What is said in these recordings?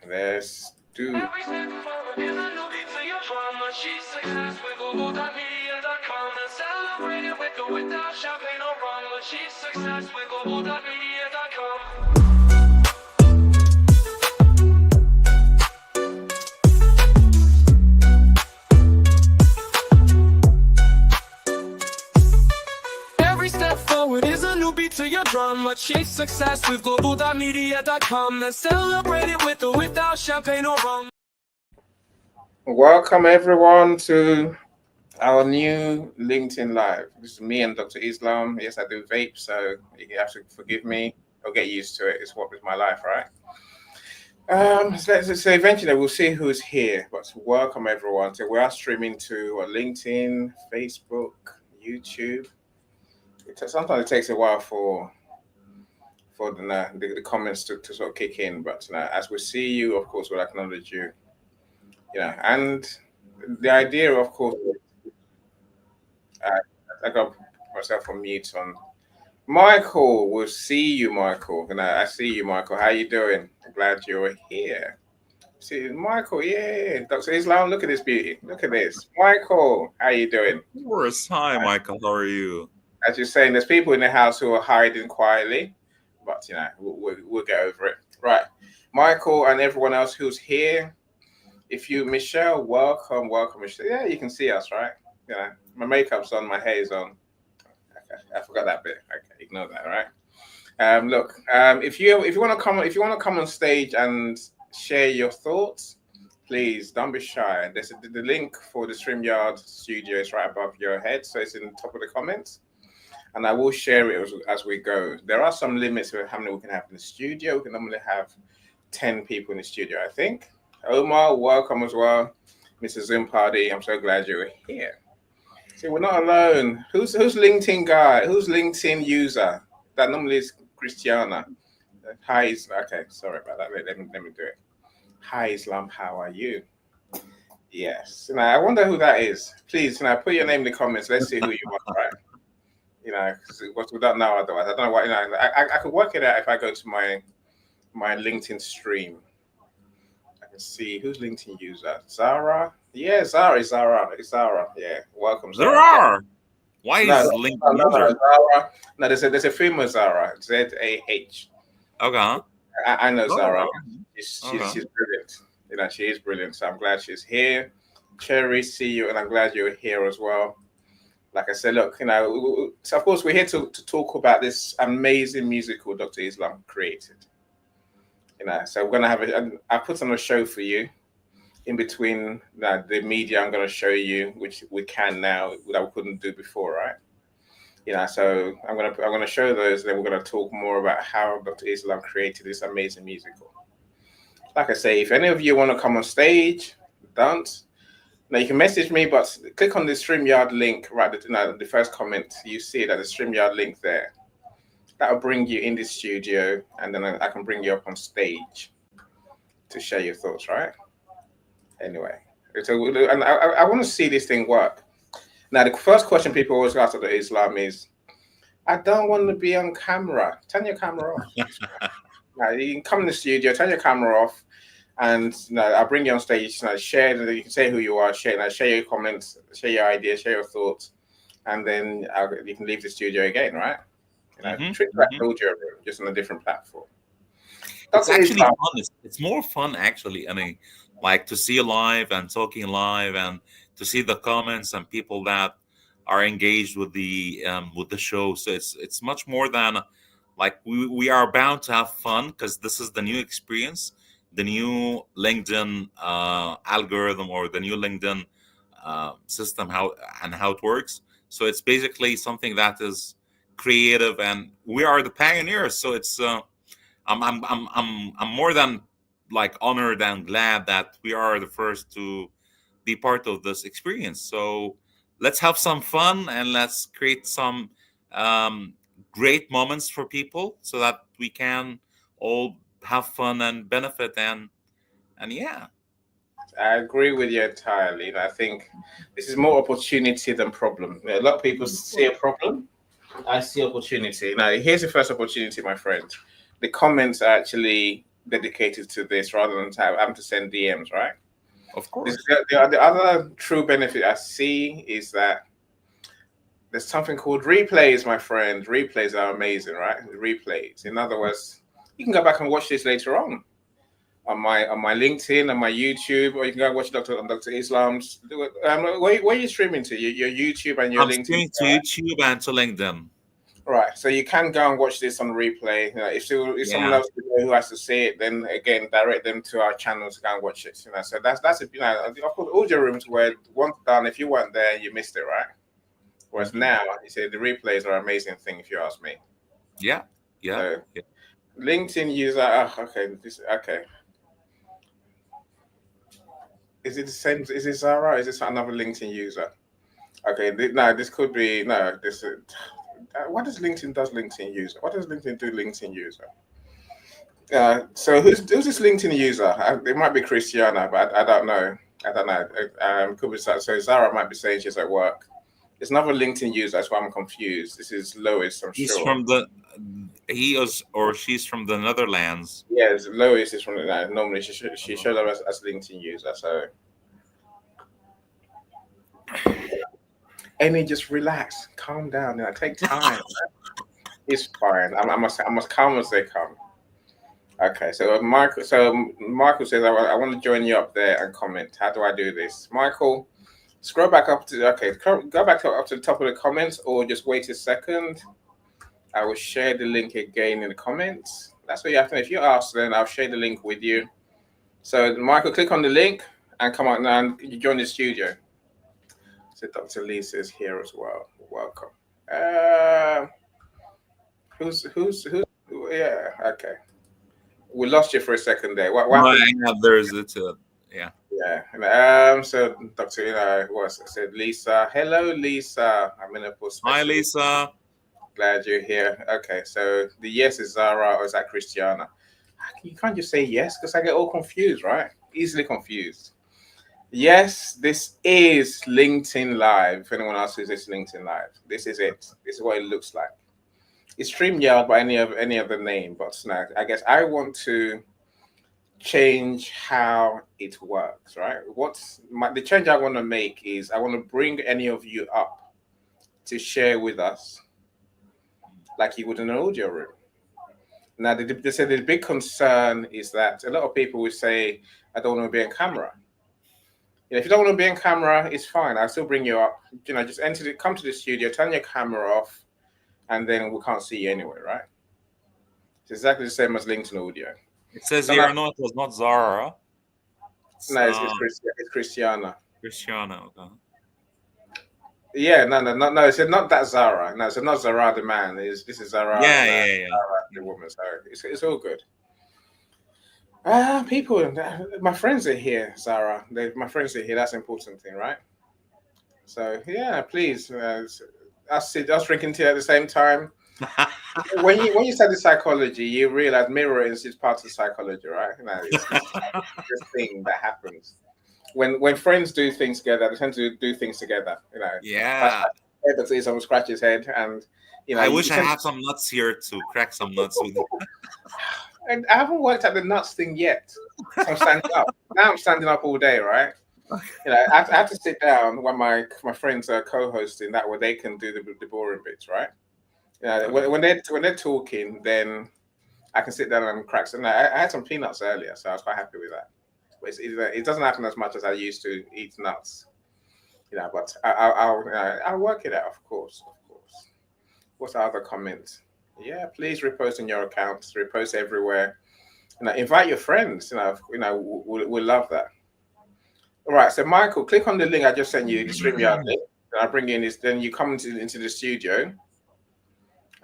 Let's do. Every step forward is a new beat to your drama. She's success with Global.Media.com and celebrate it with or without champagne or rum. She's success with Global.Media.com. Every step forward is a new beat to your drama. Chase success with Global.Media.com and celebrate it with or without champagne or rum. Welcome everyone to our new LinkedIn Live. This is me and Dr. Islam. Yes, I do vape, so you have to forgive me or get used to it. It's what is my life, right? So eventually we'll see who's here. But welcome everyone. So we are streaming to LinkedIn, Facebook, YouTube. Sometimes it takes a while for the comments to sort of kick in, but as we see you, of course, we'll acknowledge you. And the idea, of course, I got myself on mute on. Michael, we'll see you, Michael. I see you, Michael. How you doing? I'm glad you're here. See, Michael, yeah. Dr. Islam, look at this beauty. Look at this. Michael, how you doing? Of course. Hi, Michael. How are you? As you're saying, there's people in the house who are hiding quietly, but we'll get over it. Right. Michael and everyone else who's here. If you, Michelle, welcome, Michelle. Yeah, you can see us, right? My makeup's on, my hair's on. Okay, I forgot that bit. Okay, ignore that, right? Look, if you want to come on stage and share your thoughts, please don't be shy. There's the link for the StreamYard studio is right above your head, so it's in the top of the comments, and I will share it as we go. There are some limits for how many we can have in the studio. We can normally have 10 people in the studio, I think. Omar, welcome as well. Mr. Zoom Party, I'm so glad you're here. See, we're not alone. Who's LinkedIn guy? Who's LinkedIn user? That normally is Christiana. Hi, okay, sorry about that. Let me do it. Hi, Islam, how are you? Yes. I wonder who that is. Please, put your name in the comments. Let's see who you are, right? Because we don't know otherwise. I don't know what, I could work it out if I go to my LinkedIn stream. See who's LinkedIn user. Zara. Yeah, Zara. Yeah, welcome, Zara. There are. Why is LinkedIn user? Zara. No, there's a female Zara. ZAH. Okay. I know Zara. She's brilliant. She is brilliant. So I'm glad she's here. Cherry, see you, and I'm glad you're here as well. Like I said, look, so of course we're here to talk about this amazing musical Dr. Islam created. So we're gonna have I put on a show for you in between the media. I'm gonna show you, which we can now that we couldn't do before, right? So I'm gonna show those, and then we're gonna talk more about how Dr. Islam created this amazing musical. Like I say, if any of you want to come on stage, don't. Now you can message me, but click on the StreamYard link right the first comment. You see that the StreamYard link there. That'll bring you in the studio, and then I can bring you up on stage to share your thoughts, right? Anyway, so and I want to see this thing work. Now, the first question people always ask about Islam is, I don't want to be on camera. Turn your camera off. Now, you can come in the studio, turn your camera off, and I'll bring you on stage. Share. You can say who you are. Share your comments, share your ideas, share your thoughts, and then you can leave the studio again, right? Treat that audio room, just on a different platform. It's actually fun. It's more fun, actually. I mean, like to see live and talking live, and to see the comments and people that are engaged with the show. So it's much more than like we are bound to have fun, because this is the new experience, the new LinkedIn algorithm, or the new LinkedIn system, how it works. So it's basically something that is creative, and we are the pioneers. So it's I'm more than like honored and glad that we are the first to be part of this experience. So let's have some fun, and let's create some great moments for people, so that we can all have fun and benefit, and yeah. I agree with you entirely. I think this is more opportunity than problem. A lot of people see a problem. I see opportunity. Now, here's the first opportunity, my friend. The comments are actually dedicated to this rather than having to send DMs, right? Of course. The other true benefit I see is that there's something called replays, my friend. Replays are amazing, right? Replays. In other words, you can go back and watch this later on my LinkedIn and my YouTube, or you can go and watch Dr. Islam's. Where are you streaming to? Your YouTube and your I'm LinkedIn. streaming to YouTube and to LinkedIn. Right, so you can go and watch this on replay. If someone else who has to see it, then again direct them to our channel to go and watch it. So that's it. Of course, audio rooms were once done. If you weren't there, you missed it, right? Whereas now, you say the replays are an amazing thing. If you ask me. Yeah. So, LinkedIn user. Okay. Is it the same? Is it Zara? Is this another LinkedIn user? Okay, this could be This. What does LinkedIn user? What does LinkedIn do LinkedIn user? So who's this LinkedIn user? It might be Christiana, but I don't know. Could be so Zara might be saying she's at work. It's another LinkedIn user. That's why I'm confused. This is Lois. He's from he or she's from the Netherlands. Yes, Lois is from the. Normally she showed up as LinkedIn user. So. Amy, just relax, calm down. Take time. It's fine. I'm as calm as they come. Okay, so Michael says I want to join you up there and comment. How do I do this, Michael? Scroll back up to go back up to the top of the comments, or just wait a second. I will share the link again in the comments. That's what you have to. If you ask, then I'll share the link with you. So Michael, click on the link and come on now and you join the studio. So Dr. Lisa is here as well. Welcome. Who's yeah, okay. We lost you for a second there. There's it. Yeah. Yeah. So Dr. said Lisa. Hello, Lisa. I'm in a post. Hi, Lisa. Glad you're here. Okay, so the yes is Zara or is that Christiana? You can't just say yes because I get all confused, right? Easily confused. Yes, this is LinkedIn Live. If anyone else is this LinkedIn Live, this is it. This is what it looks like. It's StreamYard by any other name, but no, I guess I want to change how it works, right? The change I want to make is I want to bring any of you up to share with us like you would in an audio room. Now, they said the big concern is that a lot of people will say, I don't want to be on camera. If you don't want to be on camera, it's fine. I'll still bring you up. Just come to the studio, turn your camera off, and then we can't see you anyway, right? It's exactly the same as LinkedIn audio. It says here, no, it was not Zara. It's Christiana. Christiana, okay. Yeah, no. It said not that Zara. No, it's not Zara the man. This is Zara. Yeah. Zara the woman. So it's all good. People, my friends are here, Zara. My friends are here. That's an important thing, right? So yeah, please. Us drinking tea at the same time. when you study psychology, you realize mirroring is part of psychology, right? It's this thing that happens when friends do things together. They tend to do things together. Yeah. That's someone scratch his head, and I wish I had some nuts here to crack some nuts with. And I haven't worked at the nuts thing yet. So I'm standing up. Now I'm standing up all day, right? I have to sit down when my friends are co-hosting. That way they can do the boring bits, right? When they're talking, then I can sit down and crack some. I had some peanuts earlier, so I was quite happy with that. But it doesn't happen as much as I used to eat nuts. But I'll work it out, of course. What's our other comments? Yeah, please repost on your accounts. Repost everywhere. Invite your friends. We'll love that. All right. So Michael, click on the link I just sent you. The StreamYard link. I'll bring you in this. Then you come into the studio,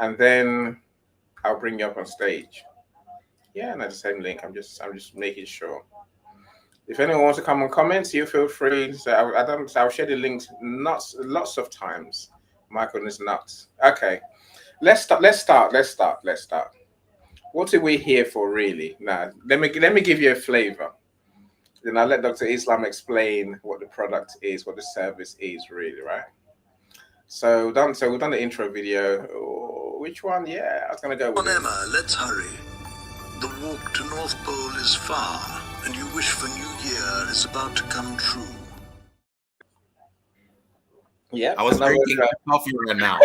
and then I'll bring you up on stage. Yeah, the same link. I'm just making sure. If anyone wants to come and comment, you feel free. So I'll share the links lots of times. Michael is nuts. Okay. Let's start. What are we here for, really? Now, let me give you a flavor. Then I'll let Dr. Islam explain what the product is, what the service is, really, right? So we've done the intro video. Oh, which one? Yeah, I was gonna go with Emma, let's hurry. The walk to North Pole is far, and you wish for New Year is about to come true. Yeah, I was another. drinking coffee right now.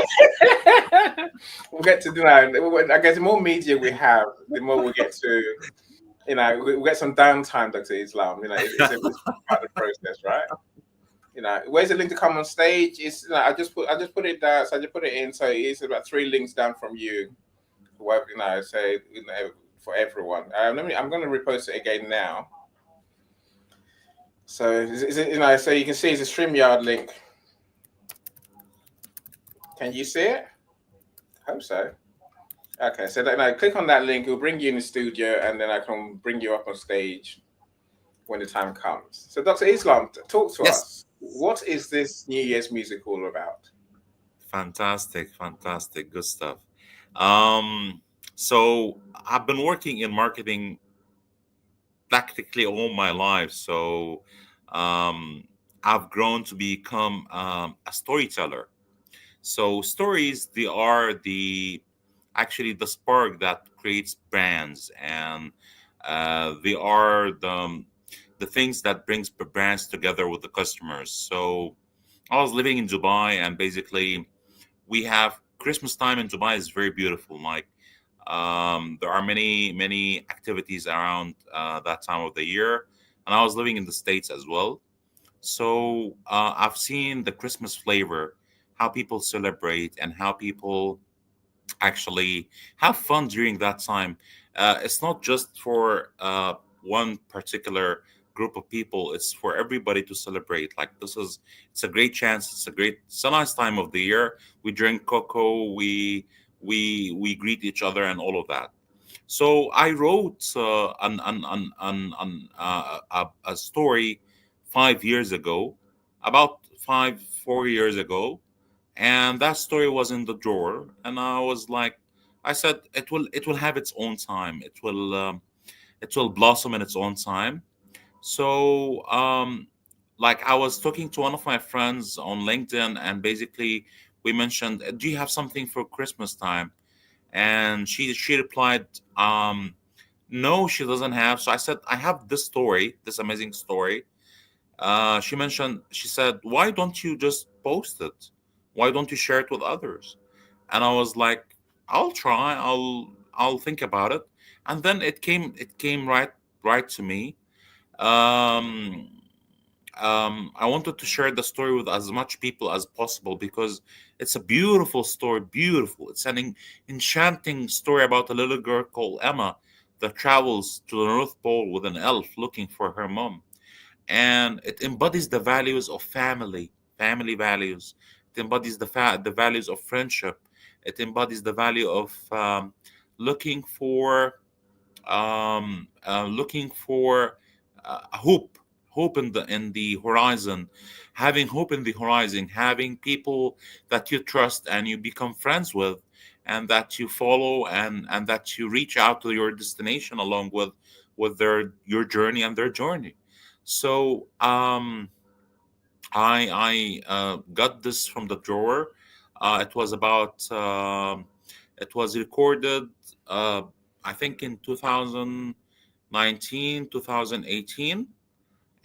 We'll get to do that. I guess the more media we have, the more we get to, we get some downtime, Dr. Islam. It's part of the process, right? Where's the link to come on stage? I just put it down. So I just put it in. So it's about three links down from you. Whoever, say, for everyone. I'm going to repost it again now. So is it, so you can see it's a StreamYard link. Can you see it? I hope so. Okay, so click on that link. It'll bring you in the studio, and then I can bring you up on stage when the time comes. So, Dr. Islam, talk to Yes. us. What is this New Year's music all about? Fantastic, fantastic, good stuff. Um, so I've been working in marketing practically all my life. So um, I've grown to become a storyteller. So stories, they are the actually the spark that creates brands, and they are the things that brings the brands together with the customers. So I was living in Dubai, and basically we have Christmas time in Dubai is very beautiful. Like there are many activities around that time of the year, and I was living in the States as well. So I've seen the Christmas flavor, how people celebrate, and how people actually have fun during that time. It's not just for one particular group of people, it's for everybody to celebrate. Like it's a great chance, it's a nice time of the year. We drink cocoa, we greet each other and all of that. So I wrote a story 5 years ago, about 4 years ago, and that story was in the drawer. And I was like, I said, it will have its own time. It will blossom in its own time. So like I was talking to one of my friends on LinkedIn, and basically we mentioned, do you have something for Christmas time? And she replied, no, she doesn't have. So I said, I have this story, this amazing story. She said, why don't you just post it? Why don't you share it with others? And I was like, I'll try, I'll think about it. And then it came right to me. um I wanted to share the story with as much people as possible, because it's a beautiful story, beautiful. It's an enchanting story about a little girl called Emma that travels to the North Pole with an elf looking for her mom. And it embodies the values of family values. It embodies the values of friendship. It embodies the value of looking for looking for hope, hope in the horizon, having hope in the horizon, having people that you trust and you become friends with, and that you follow, and that you reach out to your destination along with their your journey and their journey. So I got this from the drawer. It was about it was recorded, uh, I think, in 2019, 2018,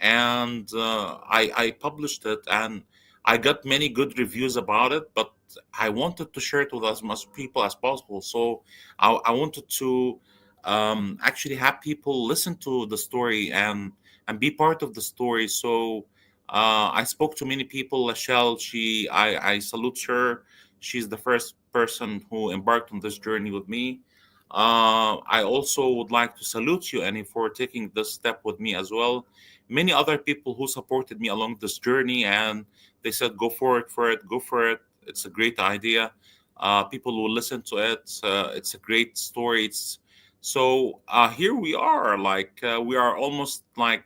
and I published it, and I got many good reviews about it. But I wanted to share it with as much people as possible. So I wanted to actually have people listen to the story and be part of the story. So I spoke to many people. Lachelle, I salute her. She's the first person who embarked on this journey with me. I also would like to salute you, Annie, for taking this step with me as well. Many other people who supported me along this journey, and they said, go for it, go for it. It's a great idea. People will listen to it. It's a great story. Here we are, like we are almost like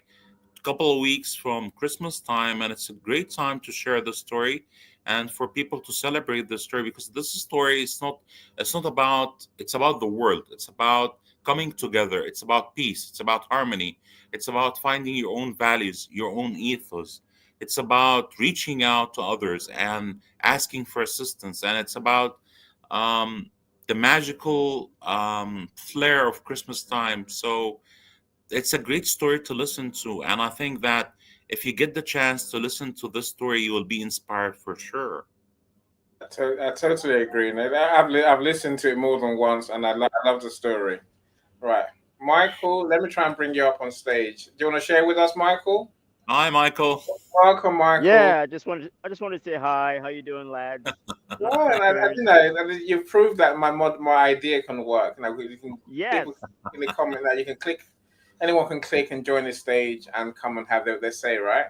couple of weeks from Christmas time, and it's a great time to share the story and for people to celebrate the story, because this story is not it's not about it's about the world. It's about coming together. It's about peace. It's about harmony. It's about finding your own values, your own ethos. It's about reaching out to others and asking for assistance, and it's about um, the magical flair of Christmas time. So it's a great story to listen to, and I think that if you get the chance to listen to this story, you will be inspired for sure. I totally agree. And I've listened to it more than once, and I love the story. Right, Michael, let me try and bring you up on stage. Do you want to share with us, Michael? Hi, Michael. Welcome, Michael. Yeah, I just wanted to say hi. How you doing, lads? Well, and Doctors. you've proved that my idea can work. You can Yes. people in the comment that you can click, anyone can click and join the stage and come and have their say, right?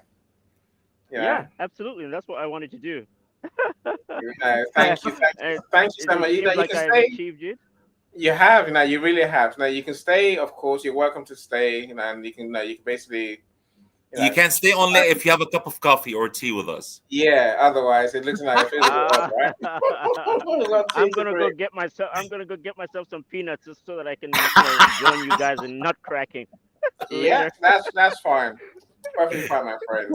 You know, Yeah, absolutely. And that's what I wanted to do. thank you, And thank you it, so it much. seems You like can I've stay. achieved it. You have, you really have. Now you can stay. Of course, you're welcome to stay. And you can basically, you You know, can stay only if you have a cup of coffee or tea with us. yeah. Otherwise, it looks like it feels a bit odd, Ah, right? Not tea I'm to gonna go drink. get myself. I'm gonna go get myself some peanuts just so that I can, join you guys in nut cracking Yeah, later. that's fine. Perfectly fine, my friend.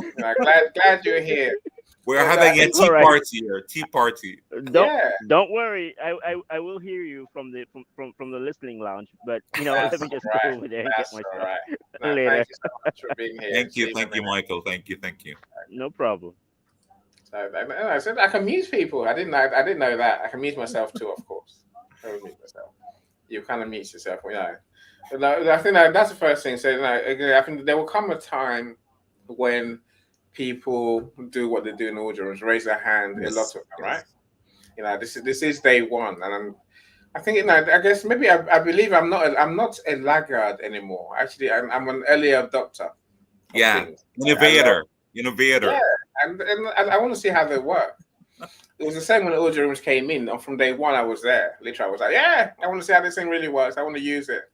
Glad you're here. We're Because having a All tea right. party here. Tea party. Don't yeah, don't worry. I will hear you from the listening lounge. But that's let me just all go right. over there and get That's all myself right. No, later. thank you so much for being here. Thank you, See you in a thank you, minute. Michael. Thank you, thank you. No problem. So I said I can mute people. I didn't know that. I can mute myself too, of course. I will mute myself. You kind of mute yourself, But no, I think that's the first thing. So again, I think there will come a time when people do what they do in audience, raise their hand. A lot Yes, of them, right? yes. This is day one, and I think I guess maybe I believe I'm not a laggard anymore. Actually, I'm an early adopter of Yeah, things. I love, innovator, yeah, innovator. and I want to see how they work. It was the same when the audio rooms came in, and from day one I was there. Literally, I was like, yeah, I want to see how this thing really works. I want to use it.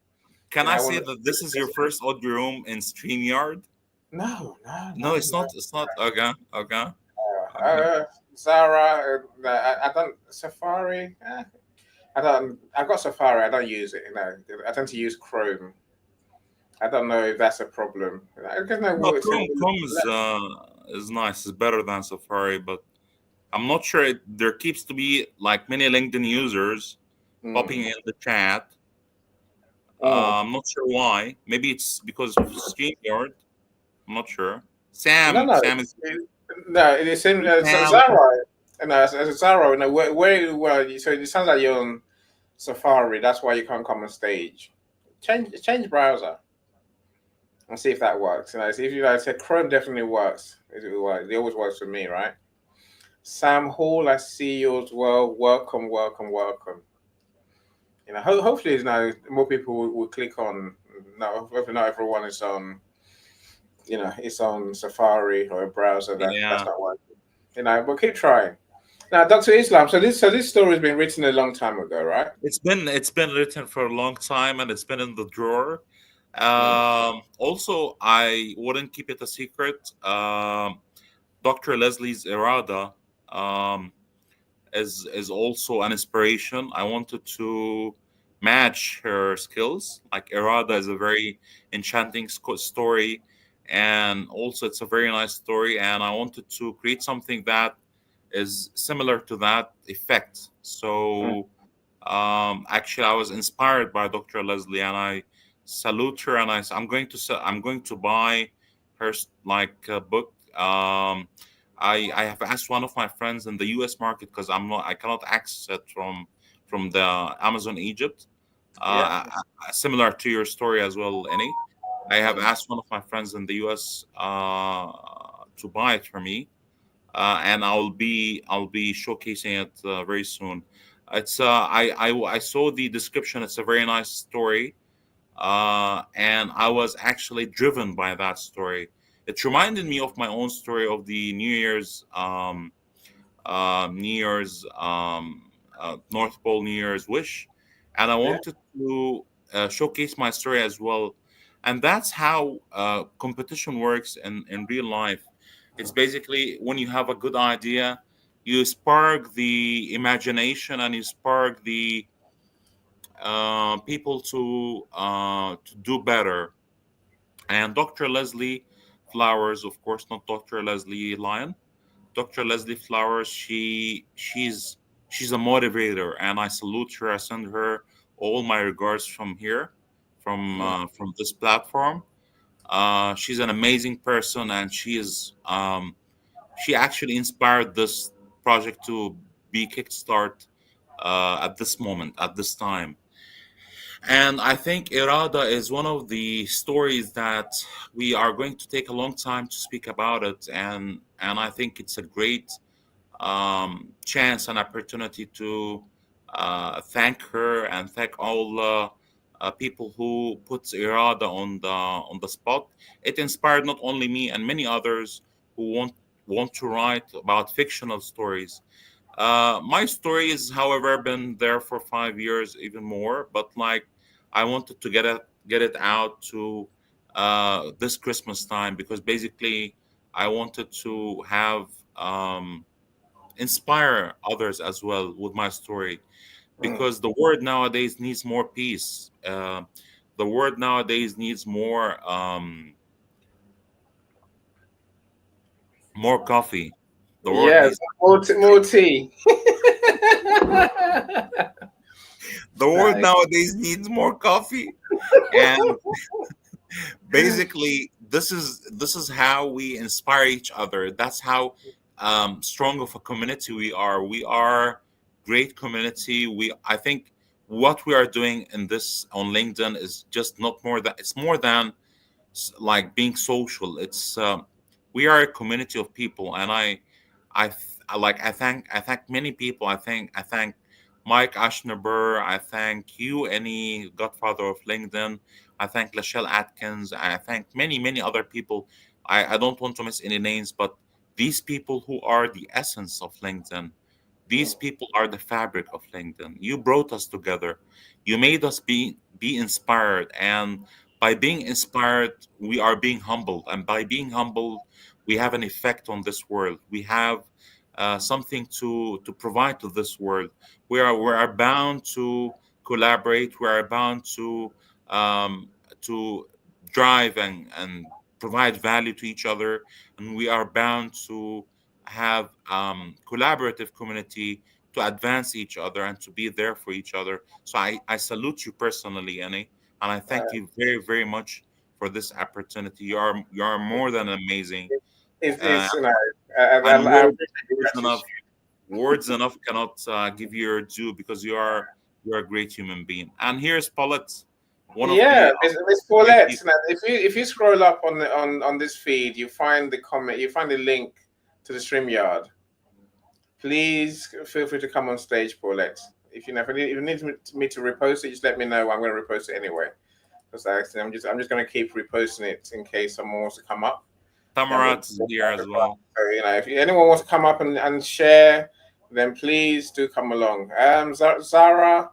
Can I I say want to. that this is your first audio room in StreamYard? No, no, No, no, it's no. not. It's not. Okay, okay, Uh, okay. Zara, I don't Safari. I don't. I've got Safari. I don't use it. I tend to use Chrome. I don't know if that's a problem. I guess no. No, Well, it's Chrome, Chrome is nice. It's better than Safari, but I'm not sure. There keeps to be like many LinkedIn users popping mm, in the chat. mm. I'm not sure why. Maybe it's because of StreamYard. I'm not sure. No, Sam, no, Sam is no. It's in Sam. Zara. No, it's Zara. No, so it sounds like you're on Safari. That's why you can't come on stage. Change browser and see if that works. See if you guys said Chrome definitely works. It works. It always works for me, right? Sam Hall, I see you as well. Welcome, welcome, welcome. Hopefully, more people will click on. No, hopefully not everyone is on. It's on Safari or a browser that's Yeah, not working. But keep trying. Now, Dr. Islam. So this story has been written a long time ago, right? it's been written for a long time and it's been in the drawer. Mm. Also, I wouldn't keep it a secret. Dr. Leslie's Irada um, is also an inspiration. I wanted to match her skills. Like Irada is a very enchanting story, and also it's a very nice story. And I wanted to create something that is similar to that effect. Mm. So actually, I was inspired by Dr. Leslie, and I salute her. And I'm going to buy her book. I have asked one of my friends in the U.S. market because I cannot access it from the Amazon Egypt. Yeah. Similar to your story as well, Any. I have Mm. asked one of my friends in the U.S. To buy it for me, and I'll be showcasing it very soon. It's I saw the description. It's a very nice story, and I was actually driven by that story. It reminded me of my own story of the New Year's North Pole New Year's wish, and I Yeah. wanted to showcase my story as well. And that's how competition works in real life. It's basically when you have a good idea, you spark the imagination and you spark the people to do better. And Dr. Leslie Flowers, of course, not Dr. Leslie Lyon. Dr. Leslie Flowers, she's She's a motivator, and I salute her. I send her all my regards from here, from this platform. She's an amazing person, and she actually inspired this project to be kickstart at this moment, at this time. And I think Irada is one of the stories that we are going to take a long time to speak about it, and I think it's a great chance and opportunity to thank her and thank all people who puts Irada on the spot. It inspired not only me and many others who want to write about fictional stories. My story has, however, been there for 5 years, even more. But like, I wanted to get it out to this Christmas time, because basically, I wanted to have inspire others as well with my story, Mm. because the world nowadays needs more peace. The world nowadays needs more coffee. The world Yes, needs more tea. the world Nice. nowadays needs more coffee. And basically, this is how we inspire each other. That's how strong of a community we are. We are great community. I think what we are doing in this on LinkedIn is just not more than, it's more than like being social. It's we are a community of people, and I thank many people. I thank Mike Ashneber. I thank you, any godfather of LinkedIn. I thank Lachelle Atkins. I thank many other people. I don't want to miss any names, but these people who are the essence of LinkedIn, these people are the fabric of LinkedIn. You brought us together. You made us be inspired, and by being inspired, we are being humbled, and by being humbled, we have an effect on this world. We have something to provide to this world. We are bound to collaborate. We are bound um, to drive and provide value to each other, and we are bound to have collaborative community to advance each other and to be there for each other. So I salute you personally, Annie, and I thank you very much for this opportunity. You are more than amazing, uh, It's and I appreciate words gratitude. enough words enough cannot give you your due, because you are a great human being. And here's Paulette, one of Yeah, the Miss great Paulette. people. Now, if you scroll up on this feed, you find the comment, you find the link to the StreamYard. Please feel free to come on stage, Paulette. If you need me to repost it, just let me know. I'm going to repost it anyway. Because I'm just going to keep reposting it in case someone wants to come up. Then we'll. Tamarat is here as well. So if anyone wants to come up and share, then please do come along. Zara,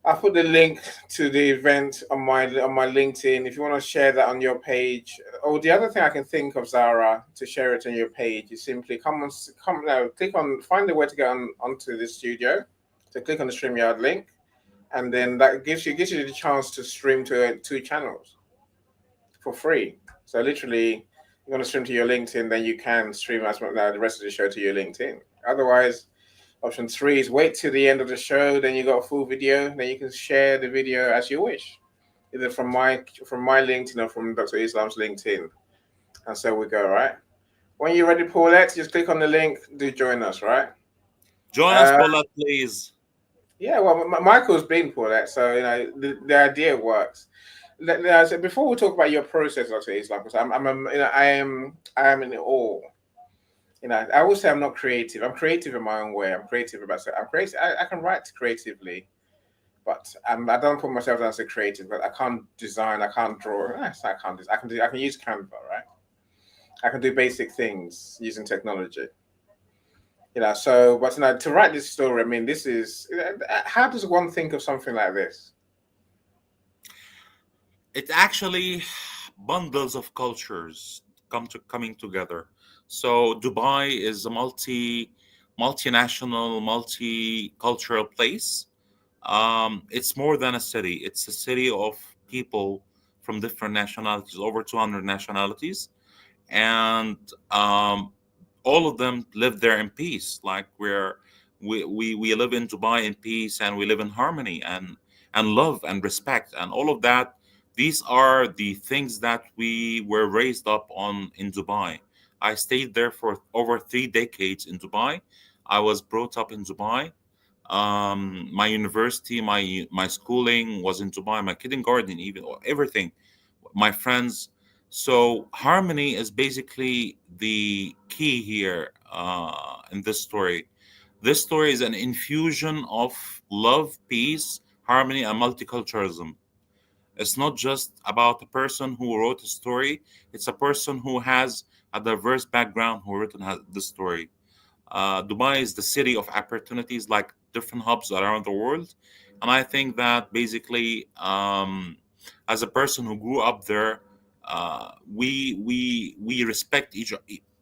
I put the link to the event on my LinkedIn. If you want to share that on your page, or the other thing I can think of, Zara, to share it on your page, you simply come now, click on, find the way to get onto the studio, to click on the StreamYard link, and then that gives you the chance to stream to two channels for free. So literally, you want to stream to your LinkedIn, then you can stream as well, the rest of the show to your LinkedIn. Otherwise, option three is wait till the end of the show, then you got a full video, then you can share the video as you wish, either from my LinkedIn or from Dr. Islam's LinkedIn. And so we go, right? When you're ready, Paulette, just click on the link, do join us, right? Join us, Uh, Paulette, please. yeah, well, Michael's been Paulette, so the idea works. So before we talk about your process, Dr. Islam, because I am in awe. I always say I'm not creative. I'm creative in my own way. I'm creative about. I'm creative. I can write creatively, but I don't put myself down as a creative. But I can't design. I can't draw. I can't. I can do. I can use Canva, right? I can do basic things using technology. So but to write this story, I mean, this is how does one think of something like this? It's actually bundles of cultures coming together. So Dubai is a multinational, multicultural place. It's more than a city. It's a city of people from different nationalities, over 200 nationalities, and all of them live there in peace. Like We live in Dubai in peace, and we live in harmony and love and respect and all of that. These are the things that we were raised up on in Dubai. I stayed there for over 3 decades in Dubai. I was brought up in Dubai. My university, my schooling was in Dubai. My kindergarten, even everything, my friends. So harmony is basically the key here in this story. This story is an infusion of love, peace, harmony, and multiculturalism. It's not just about a person who wrote a story. It's a person who has a diverse background who written the story. Dubai is the city of opportunities, like different hubs around the world. And I think that basically, as a person who grew up there, we respect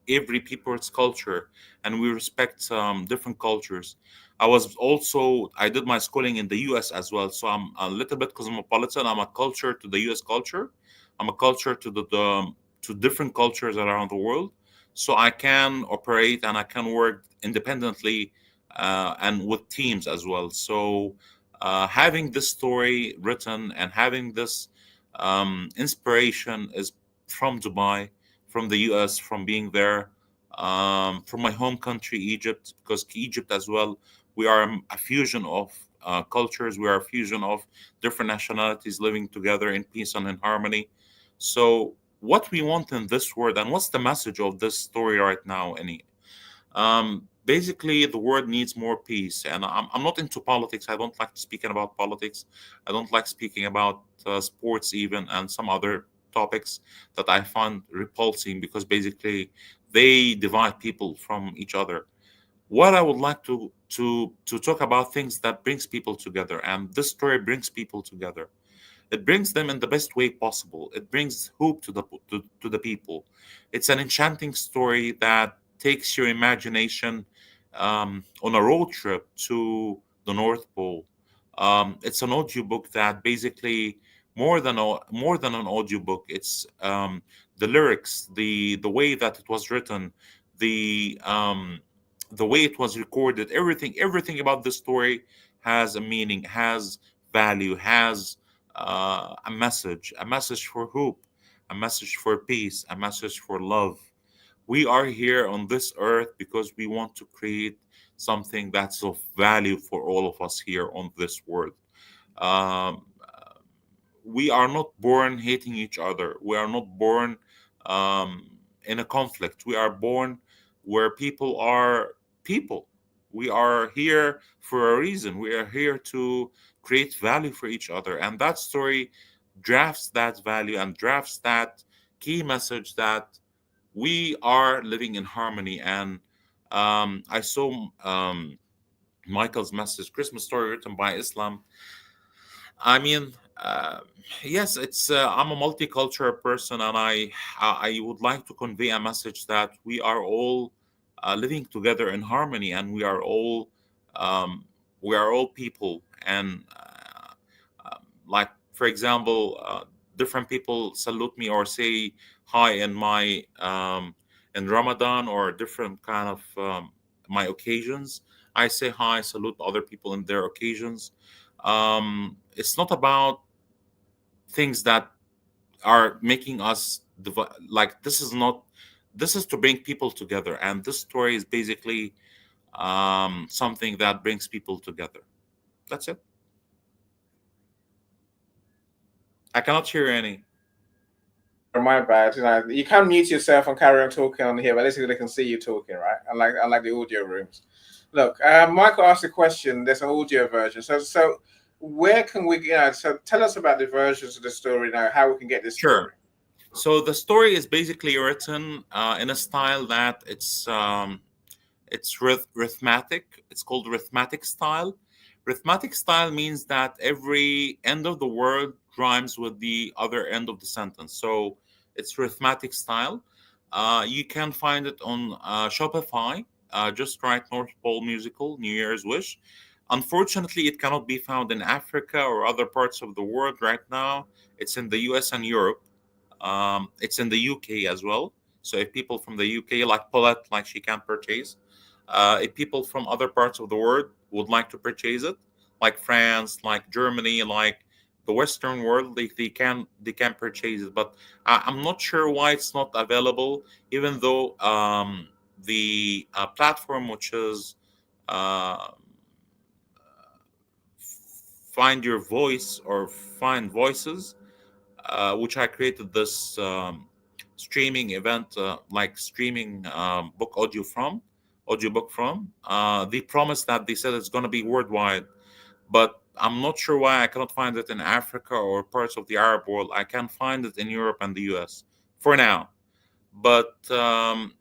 every people's culture, and we respect different cultures. I did my schooling in the U.S. as well, so I'm a little bit cosmopolitan. I'm a culture to the U.S. culture. I'm a culture to to different cultures around the world, so I can operate and I can work independently and with teams as well. So having this story written and having this inspiration is from Dubai, from the US, from being there, from my home country, Egypt, because Egypt as well, we are a fusion of cultures, we are a fusion of different nationalities living together in peace and in harmony. So what we want in this world and what's the message of this story right now, any basically the world needs more peace, and I'm not into politics. I don't like speaking about politics. I don't like speaking about sports even, and some other topics that I find repulsing, because basically they divide people from each other. What I would like to talk about things that brings people together, and this story brings people together. It brings them in the best way possible. It brings hope to the people. It's an enchanting story that takes your imagination on a road trip to the North Pole. It's an audiobook that basically more than an audiobook. It's the lyrics, the way that it was written, the way it was recorded. Everything about the story has a meaning, has value, has a message for hope, a message for peace, a message for love. We are here on this earth because we want to create something that's of value for all of us here on this world. Um, we are not born hating each other. We are not born um, in a conflict. We are born where people are people. We are here for a reason. We are here to create value for each other. And that story drafts that value and drafts that key message that we are living in harmony. And I saw Michael's message, Christmas story written by Islam. I mean, yes, it's. I'm a multicultural person, and I would like to convey a message that we are all living together in harmony, and um, we are all people. And like, for example, different people salute me or say hi in my in Ramadan or different kind of my occasions. I say hi, salute other people in their occasions. It's not about things that are making us like this is not, this is to bring people together, and this story is basically something that brings people together. That's it. I cannot hear any. My bad. You can mute yourself and carry on talking on here, but at least they can see you talking, right? Unlike the audio rooms. Look, Michael asked a question. There's an audio version. So where can we? So tell us about the versions of the story now. How we can get this Sure. story. So the story is basically written in a style that it's rhythmatic. It's called rhythmatic style. Rhythmatic style means that every end of the word rhymes with the other end of the sentence. So it's rhythmatic style. You can find it on Shopify. Just write North Pole Musical New Year's Wish. Unfortunately, it cannot be found in Africa or other parts of the world right now. It's in the US and Europe. It's in the UK as well. So if people from the UK like Paulette, like she can purchase. if people from other parts of the world would like to purchase it, like France, like Germany, like the Western world, they can purchase it. But I'm not sure why it's not available, even though the platform, which is uh, Find Your Voice or Find Voices, which I created this streaming event, like streaming book audiobook from. They promised that they said it's going to be worldwide, but I'm not sure why I cannot find it in Africa or parts of the Arab world. I can find it in Europe and the US for now. But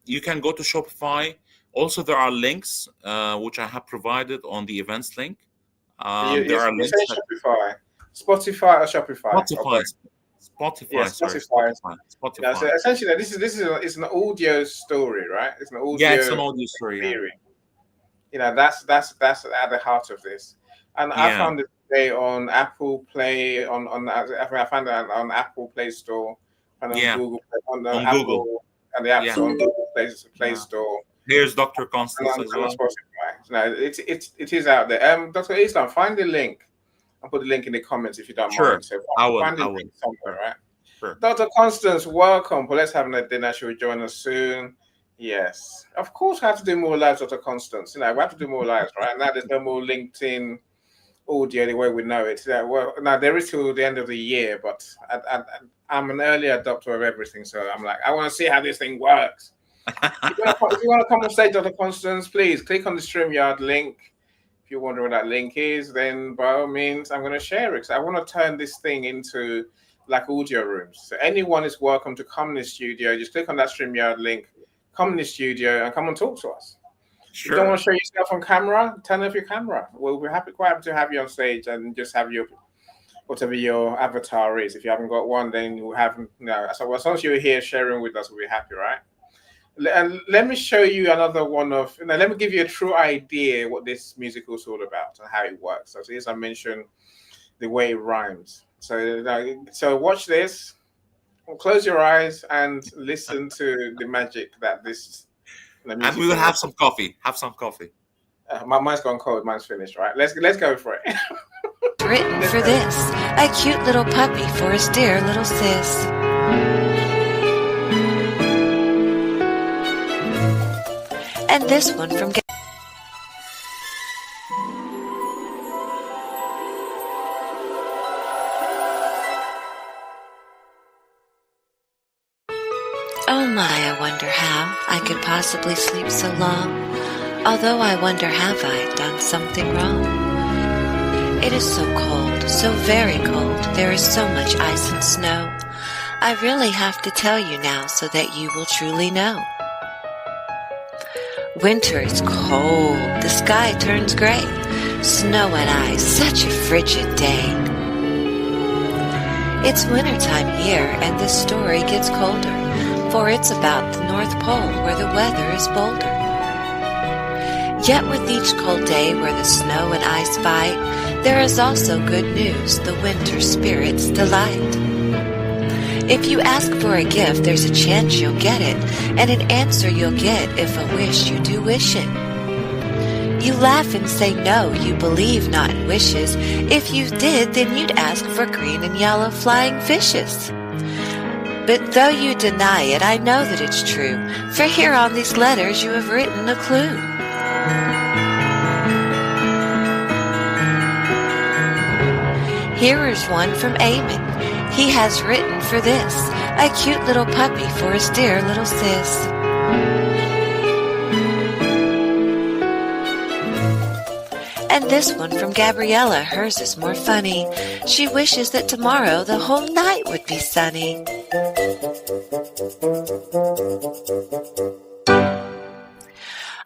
you can go to Shopify. Also, there are links which I have provided on the events link. There are You links say that Shopify, Spotify, or Shopify? Spotify, Yeah, Spotify, sorry, Spotify. Spotify, Yeah, so Spotify. essentially, it's an audio story, right? It's an Yeah, it's audio an audio story. Yeah, experience. That's at the heart of this. And I yeah, found it today on Apple Play, I found it on Apple Play Store, and on yeah. Google, on the On Google. Apple and the App Yeah, Store, on Google Play yeah. Store, Here's Dr. and Constance as on well. Spotify. So now it is out there. Dr. Islam, find the link. I'll put the link in the comments if you don't Sure, mind. So I will. find the I link will. somewhere, Sure, right? sure. Dr. Constance, welcome. Well, let's have a dinner. She'll join us soon. Yes. Of course, we have to do more lives, Dr. Constance. We have to do more lives, right? Now there's no more LinkedIn audio the way we know it. Well, now there is till the end of the year, but I'm an early adopter of everything. So I'm like, I want to see how this thing works. If you want to come on stage, Dr. Constance, please click on the StreamYard link. If you're wondering what that link is, then by all means, I'm going to share it. So I want to turn this thing into like audio rooms. So anyone is welcome to come in the studio. Just click on that StreamYard link, come in the studio, and come and talk to us. If you don't want to show yourself on camera, turn off your camera. We'll be quite happy to have you on stage and just have your whatever your avatar is. If you haven't got one, then you haven't. So as long as you're here sharing with us, we'll be happy, right? And let me show you another one of. Let me give you a true idea what this musical is all about and how it works. So as I mentioned, the way it rhymes. So watch this. Close your eyes and listen to the magic that this. And we will have some coffee. Have some coffee. Mine's gone cold. Mine's finished. Right. Let's go for it. Written for this, a cute little puppy for his dear little sis. And this one from Oh my, I wonder how I could possibly sleep so long. Although I wonder, have I done something wrong? It is so cold, so very cold. There is so much ice and snow. I really have to tell you now so that you will truly know. Winter is cold, the sky turns gray. Snow and ice, such a frigid day. It's wintertime here, and this story gets colder, for it's about the North Pole where the weather is bolder. Yet with each cold day where the snow and ice fight, there is also good news, the winter spirit's delight. If you ask for a gift, there's a chance you'll get it, and an answer you'll get if a wish you do wish it. You laugh and say no, you believe not in wishes. If you did, then you'd ask for green and yellow flying fishes. But though you deny it, I know that it's true, for here on these letters you have written a clue. Here is one from Eamon. He has written for this, a cute little puppy for his dear little sis. And this one from Gabriella, hers is more funny. She wishes that tomorrow the whole night would be sunny.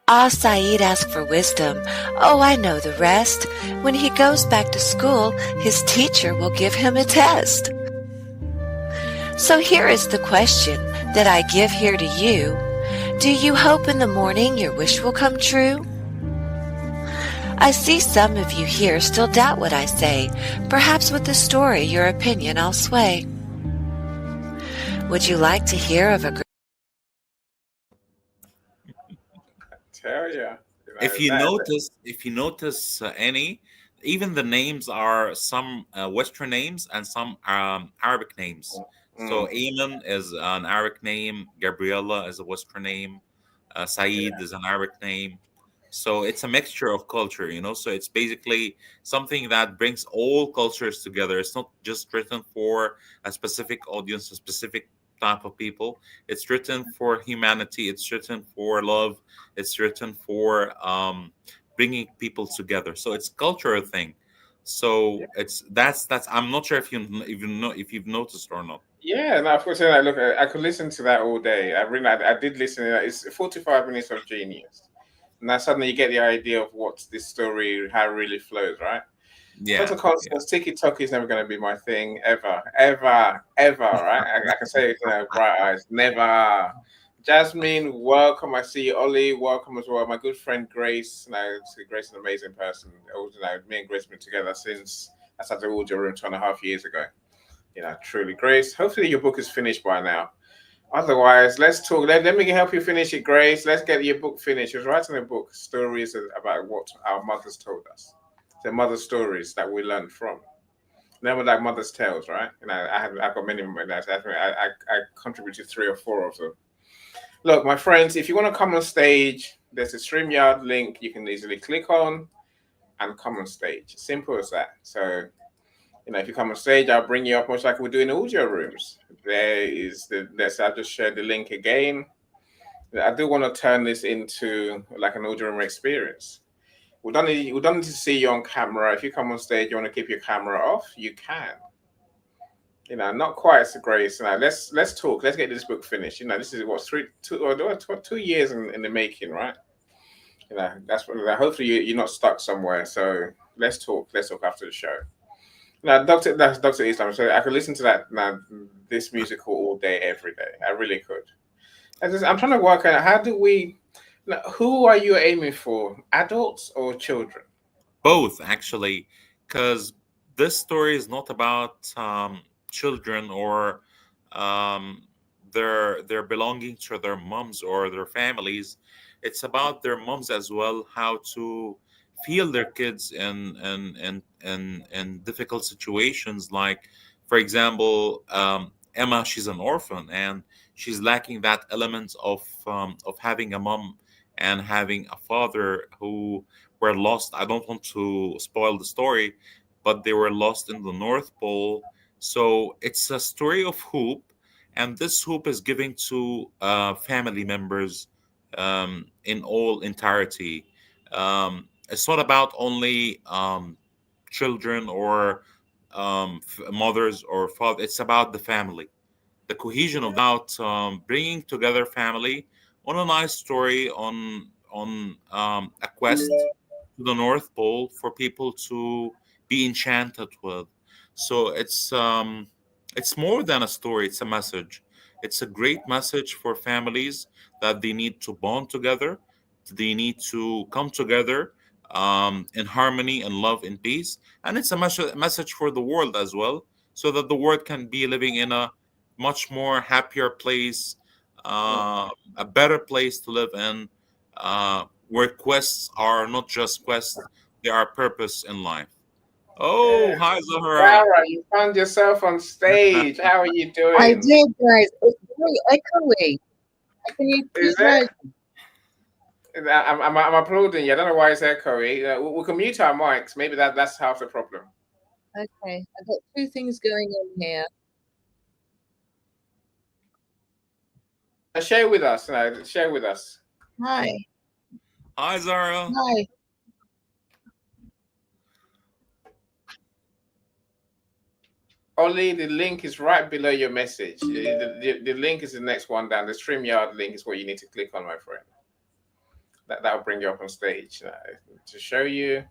Ah, Saeed asked for wisdom. Oh, I know the rest. When he goes back to school, his teacher will give him a test. So here is the question that I give here to you. Do you hope in the morning your wish will come true? I see some of you here still doubt what I say. Perhaps with the story your opinion I'll sway. Would you like to hear of a Tell ya. if you notice any, even the names are some Western names and some Arabic names. So Mm, Ayman is an Arabic name, Gabriella is a Western name, Saeed is an Arabic name. So it's a mixture of culture, so it's basically something that brings all cultures together. It's not just written for a specific audience, a specific type of people. It's written for humanity, it's written for love, it's written for bringing people together. So it's cultural thing. yeah. So that's I'm not sure if you even know if you've noticed or not. Yeah, no, of course. Look, I could listen to that all day. I did listen. It's 45 minutes of genius. Now suddenly you get the idea of what this story, how it really flows, right? Yeah, Dr. yeah. Constance, TikTok is never going to be my thing ever, ever, ever, right? I can say it, bright eyes, never. Jasmine, welcome. I see you. Ollie, welcome as well. My good friend Grace, Grace is an amazing person. Me and Grace have been together since I started Audio Room 2.5 years ago. Truly, Grace. Hopefully your book is finished by now. Otherwise, let's talk. Let me help you finish it, Grace. Let's get your book finished. She was writing a book, stories about what our mothers told us. The mother stories that we learned from. Never like mother's tales, right? I've got many of them. I contributed 3 or 4 of them. Look, my friends, if you want to come on stage, there's a StreamYard link you can easily click on and come on stage. Simple as that. So, if you come on stage, I'll bring you up much like we do in audio rooms. I'll just share the link again. I do want to turn this into like an audio room experience. We don't need to see you on camera. If you come on stage, you want to keep your camera off, you can. Not quite so great. So now let's talk. Let's get this book finished. This is what 2 years in the making, right? That's what. Hopefully you're not stuck somewhere. So let's talk. Let's talk after the show. Now, that's Dr. Islam. So I could listen to this musical all day, every day. I really could. I'm trying to work out how do we. Now, who are you aiming for? Adults or children? Both, actually, because this story is not about children or um, their belonging to their moms or their families. It's about their moms as well, how to feel their kids in difficult situations. Like, for example, Emma, she's an orphan and she's lacking that element of having a mom and having a father who were lost. I don't want to spoil the story, but they were lost in the North Pole. So it's a story of hope, and this hope is given to family members in all entirety. It's not about only children or mothers or father. It's about the family, the cohesion of about bringing together family on a nice story on a quest to the North Pole for people to be enchanted with. So it's more than a story, it's a message. It's a great message for families that they need to bond together, they need to come together in harmony and love and peace. And it's a message for the world as well, so that the world can be living in a much more happier place, Mm. a better place to live in, where quests are not just quests, they are purpose in life. Yeah. Oh, hi, Zahra. Zara, you found yourself on stage. How are you I doing? did, guys. It's very echoey. Can you Is keep it? rising? I'm applauding you. I don't know why it's echoey. We can mute our mics. Maybe that's half the problem. Okay, I've got two things going on here. Share with us. Share with us. Hi. Hi, Zahra. Hi. Ollie, the link is right below your message. The link is the next one down. The StreamYard link is what you need to click on, my friend. That'll bring you up on stage to show you.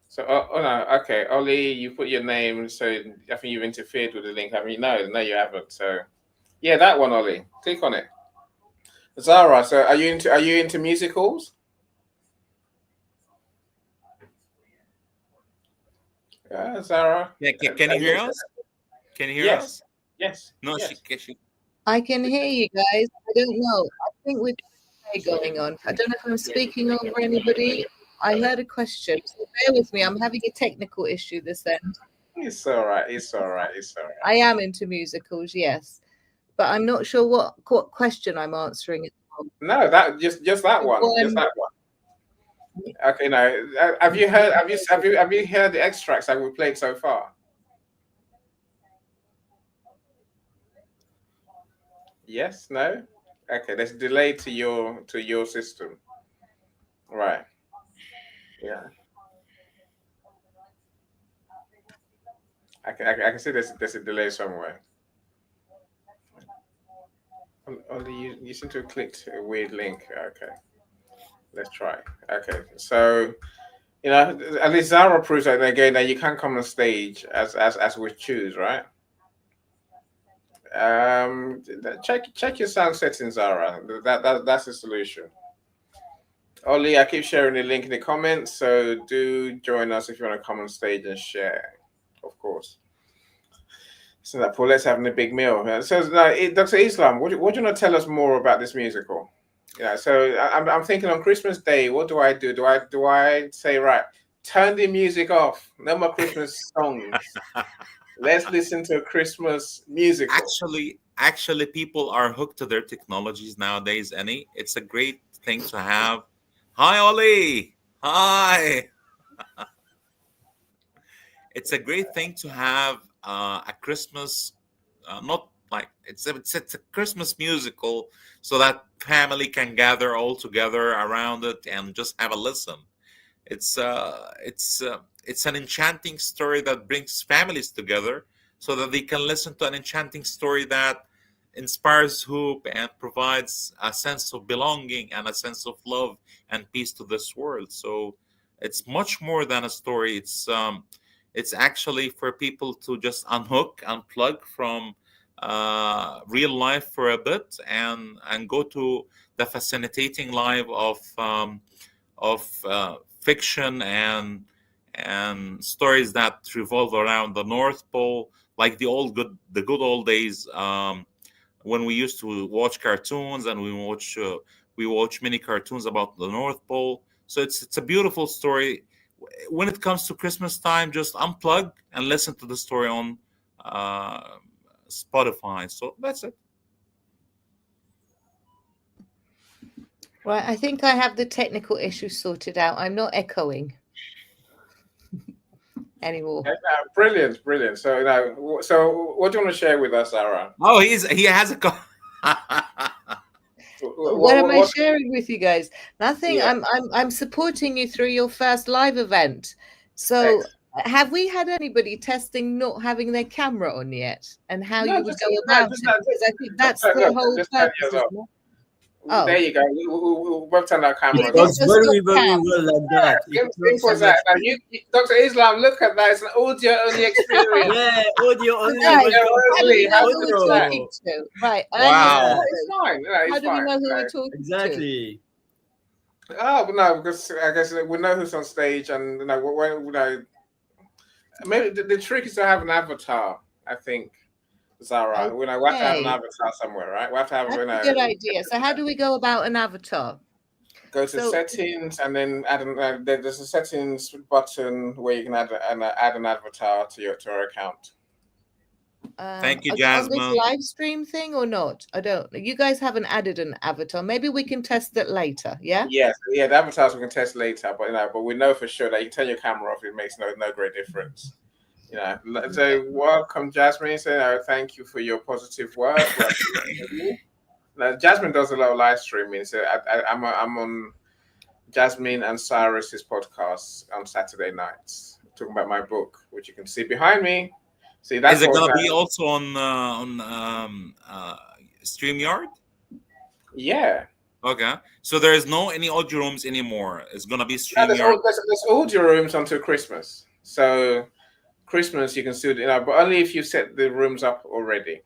So, no, okay, Ollie, you put your name. So I think you've interfered with the link, haven't you? No, you haven't. So, yeah, that one, Ollie. Click on it. Zara, so are you into musicals? Zara. Yeah, can you hear us? Can you hear Yes. us? Yes. No, Yes. she. I can hear you guys. I don't know. I think we're going on. I don't know if I'm speaking over anybody. I heard a question, so bear with me. I'm having a technical issue this end. It's all right. It's all right. It's all right. I am into musicals, yes, but I'm not sure what question I'm answering. No, that just that one. Just that one. Okay, now have you heard the extracts that we played so far? Yes, no? Okay, there's a delay to your system. Right. Yeah. I can see there's a delay somewhere. Only you seem to have clicked a weird link. Okay. Let's try. Okay. So at least Zara proves that again that you can come on stage as we choose, right? Check your sound settings, Zara. That's the solution. Ollie, I keep sharing the link in the comments, so do join us if you want to come on stage and share, of course. So that Paulette's having a big meal. So Dr. Islam, what do you want to tell us more about this musical? So I'm thinking on Christmas Day, what do I do? Do I say, right, turn the music off, no more Christmas songs. Let's listen to a Christmas musical. Actually, people are hooked to their technologies nowadays, Annie. It's a great thing to have. Hi, Ollie. Hi. It's a great thing to have a Christmas, not like it's a Christmas musical, so that family can gather all together around it and just have a listen. It's an enchanting story that brings families together, so that they can listen to an enchanting story that inspires hope and provides a sense of belonging and a sense of love and peace to this world. So it's much more than a story. It's actually for people to just unplug from real life for a bit and go to the fascinating life of fiction and stories that revolve around the North Pole, like the good old days, when we used to watch cartoons, and we watch many cartoons about the North Pole. So it's a beautiful story. When it comes to Christmas time, just unplug and listen to the story on Spotify. So that's it. Right, I think I have the technical issue sorted out. I'm not echoing anymore. Brilliant. So so what do you want to share with us, Sarah? Oh, he has a. What am I sharing with you guys? Nothing. Yeah. I'm supporting you through your first live event. So have we had anybody testing not having their camera on yet, and how you would go about it? Because I think that's the whole purpose. Oh. There you go. We'll both turn our cameras. That's very well like that. Dr. Islam, look at that. It's an audio only experience. Yeah, audio only. Right. Wow. It's fine. How do we know who we're talking to? Exactly. Oh, but no, because I guess we know who's on stage, and maybe the trick is to have an avatar, I think. Zara, we have to have an avatar somewhere, right? We have to have a good idea. So how do we go about an avatar? Go to settings, and then there's a settings button where you can add an avatar to your account. Thank you, Jasmine. On this live stream thing or not? I don't. You guys haven't added an avatar. Maybe we can test that later. Yeah. Yes. Yeah. The avatars we can test later, but we know for sure that you can turn your camera off. It makes no great difference. So welcome, Jasmine. So thank you for your positive work. Now, Jasmine does a lot of live streaming. So I'm on Jasmine and Cyrus's podcasts on Saturday nights, talking about my book, which you can see behind me. See, that's is it going to be also on StreamYard? Yeah. Okay. So there is any audio rooms anymore. It's going to be StreamYard. There's audio rooms until Christmas. So Christmas you can still but only if you set the rooms up already.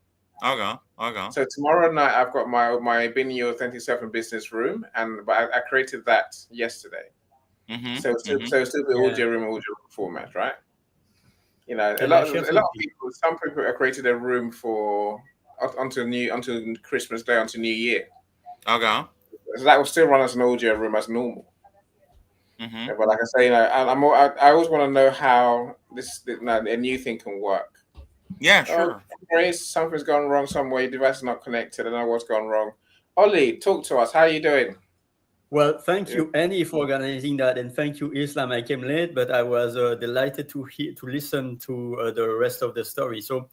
Okay. So tomorrow night I've got my Being Your Authentic Self and Business room, but I created that yesterday. Mm-hmm. So still the audio room format, right? A lot of people. Some people have created a room for until Christmas Day, until New Year. Okay. So that will still run as an audio room as normal. Mm-hmm. But like I say, I always want to know how a new thing can work. Yeah, Oh, sure. Grace, something's gone wrong somewhere. Your device is not connected. I don't know what's gone wrong. Ollie, talk to us. How are you doing? Well, thank Yeah. you, Annie, for organizing that, and thank you, Islam. I came late, but I was delighted to listen to the rest of the story. So,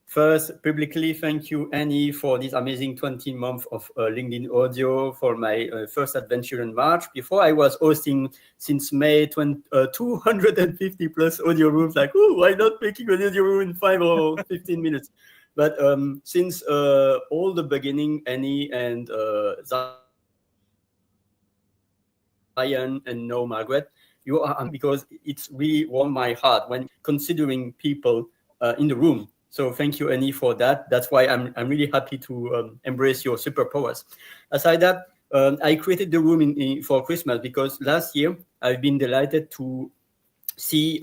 first, publicly, thank you, Annie, for this amazing 20 months of LinkedIn audio for my first adventure in March. Before, I was hosting since May 250 plus audio rooms. Like, oh, why not making an audio room in 5 or 15 minutes? But since all the beginning, Annie and Ryan and now Margaret, you are because it's really warmed my heart when considering people in the room. So thank you, Annie, for that. That's why I'm really happy to embrace your superpowers. Aside that, I created the room for Christmas because last year I've been delighted to see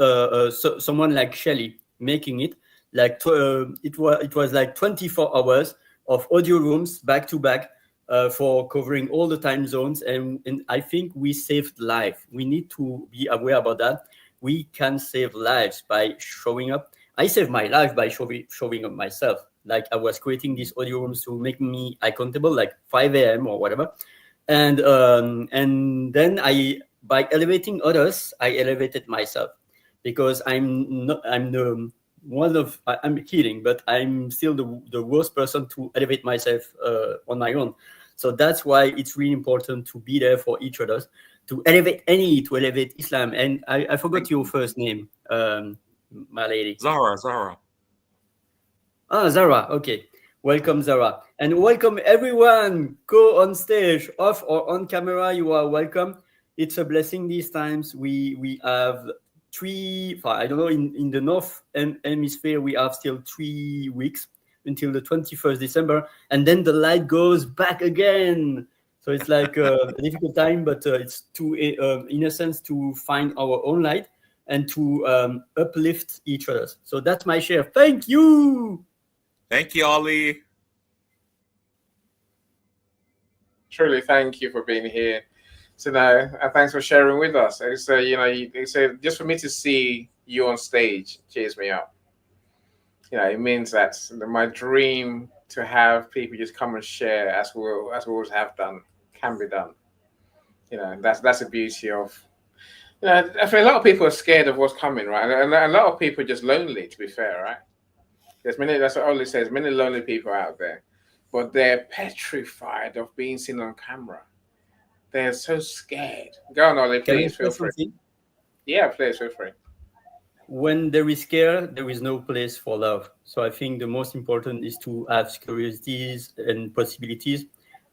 someone like Shelley making it. Like it was like 24 hours of audio rooms back to back for covering all the time zones, and I think we saved life. We need to be aware about that. We can save lives by showing up. I saved my life by showing up myself. Like I was creating these audio rooms to make me accountable, like 5 a.m. or whatever, and then I by elevating others, I elevated myself because I'm the one of I'm kidding, but I'm still the worst person to elevate myself on my own. So that's why it's really important to be there for each other, to elevate to elevate Islam. And I forgot your first name, my lady. Zara. Ah, Zara. Okay. Welcome, Zara. And welcome, everyone. Go on stage, off or on camera. You are welcome. It's a blessing these times. We have I don't know, in the North Hemisphere, we have still 3 weeks until the 21st December. And then the light goes back again. So it's like a difficult time, but it's in a sense, to find our own light and to uplift each other. So that's my share. Thank you. Thank you, Ollie. Truly, thank you for being here. So now, thanks for sharing with us. It's just for me to see you on stage cheers me up. It means that my dream to have people just come and share, as we always have done, can be done. That's the beauty of. I feel a lot of people are scared of what's coming, right? And a lot of people are just lonely. To be fair, right? There's many. That's what Ollie says. Many lonely people out there, but they're petrified of being seen on camera. They're so scared. Go on, Ollie. Can I Please say feel free. something? Yeah, please feel free. When there is care, there is no place for love. So I think the most important is to have curiosities and possibilities.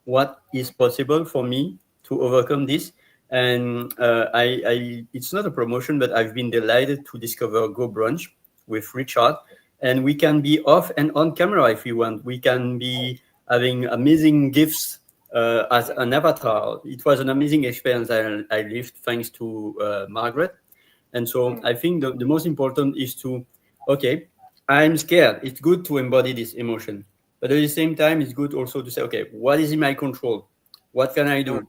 What is possible for me to overcome this? And it's not a promotion, but I've been delighted to discover Go Brunch with Richard. And we can be off and on camera if we want. We can be having amazing gifts as an avatar. It was an amazing experience I lived thanks to Margaret. And so I think the most important is to, okay, I'm scared. It's good to embody this emotion. But at the same time, it's good also to say, okay, what is in my control? What can I do?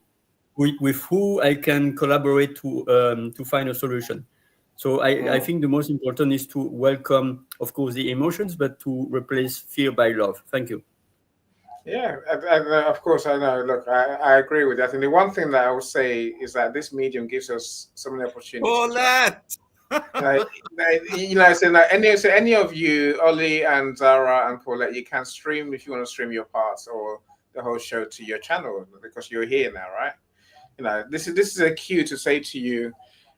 With who I can collaborate to find a solution. So I think the most important is to welcome, of course, the emotions, but to replace fear by love. Thank you. Yeah, of course, I know. Look, I agree with that. And the one thing that I would say is that this medium gives us so many opportunities. Paulette. So any of you, Ollie and Zara and Paulette, you can stream if you want to stream your parts or the whole show to your channel because you're here now, right? This is a cue to say to you,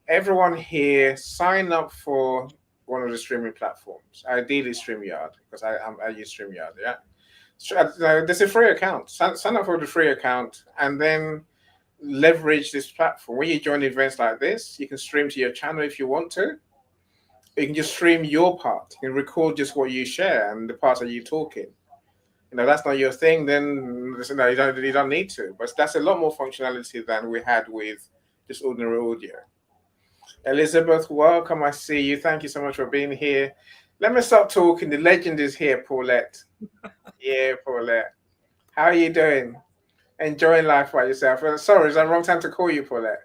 everyone here, sign up for one of the streaming platforms. Ideally, StreamYard because I use StreamYard. Yeah. There's a free account. Sign up for the free account and then leverage this platform. When you join events like this, you can stream to your channel if you want to. You can just stream your part. You can record just what you share and the parts of you talking. That's not your thing, then you don't need to. But that's a lot more functionality than we had with just ordinary audio. Elizabeth, welcome. I see you. Thank you so much for being here. Let me stop talking. The legend is here, Paulette. Yeah, Paulette. How are you doing? enjoying life by yourself. Sorry, is that the wrong time to call you, Paulette?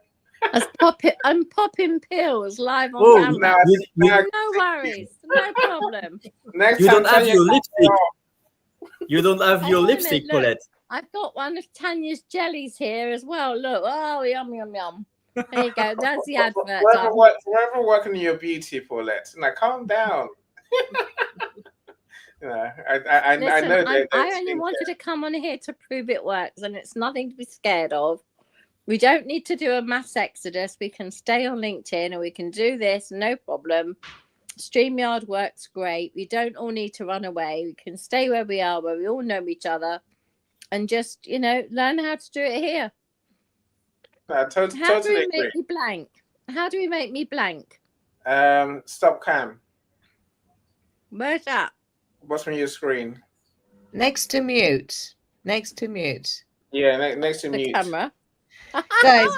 I'm popping pills live on Oh, camera. No, No worries, no problem. next you time, don't have turn your lipstick. camera You don't have your Hang on a lipstick, minute, look. Paulette. I've got one of Tanya's jellies here as well. Look, oh, yum, yum, yum. There you go. That's the advert done. Wherever working on your beauty, Paulette. Now, calm down. I Listen, know that. I only wanted to come on here to prove it works, and it's nothing to be scared of. We don't need to do a mass exodus. We can stay on LinkedIn, and we can do this, no problem. StreamYard works great. We don't all need to run away. We can stay where we are, where we all know each other, and just, learn how to do it here. How do we make me blank? How do we make me blank? Stop cam. Where's that? What's on your screen? Next to mute. Next to mute. Yeah, next to The mute. camera. Guys,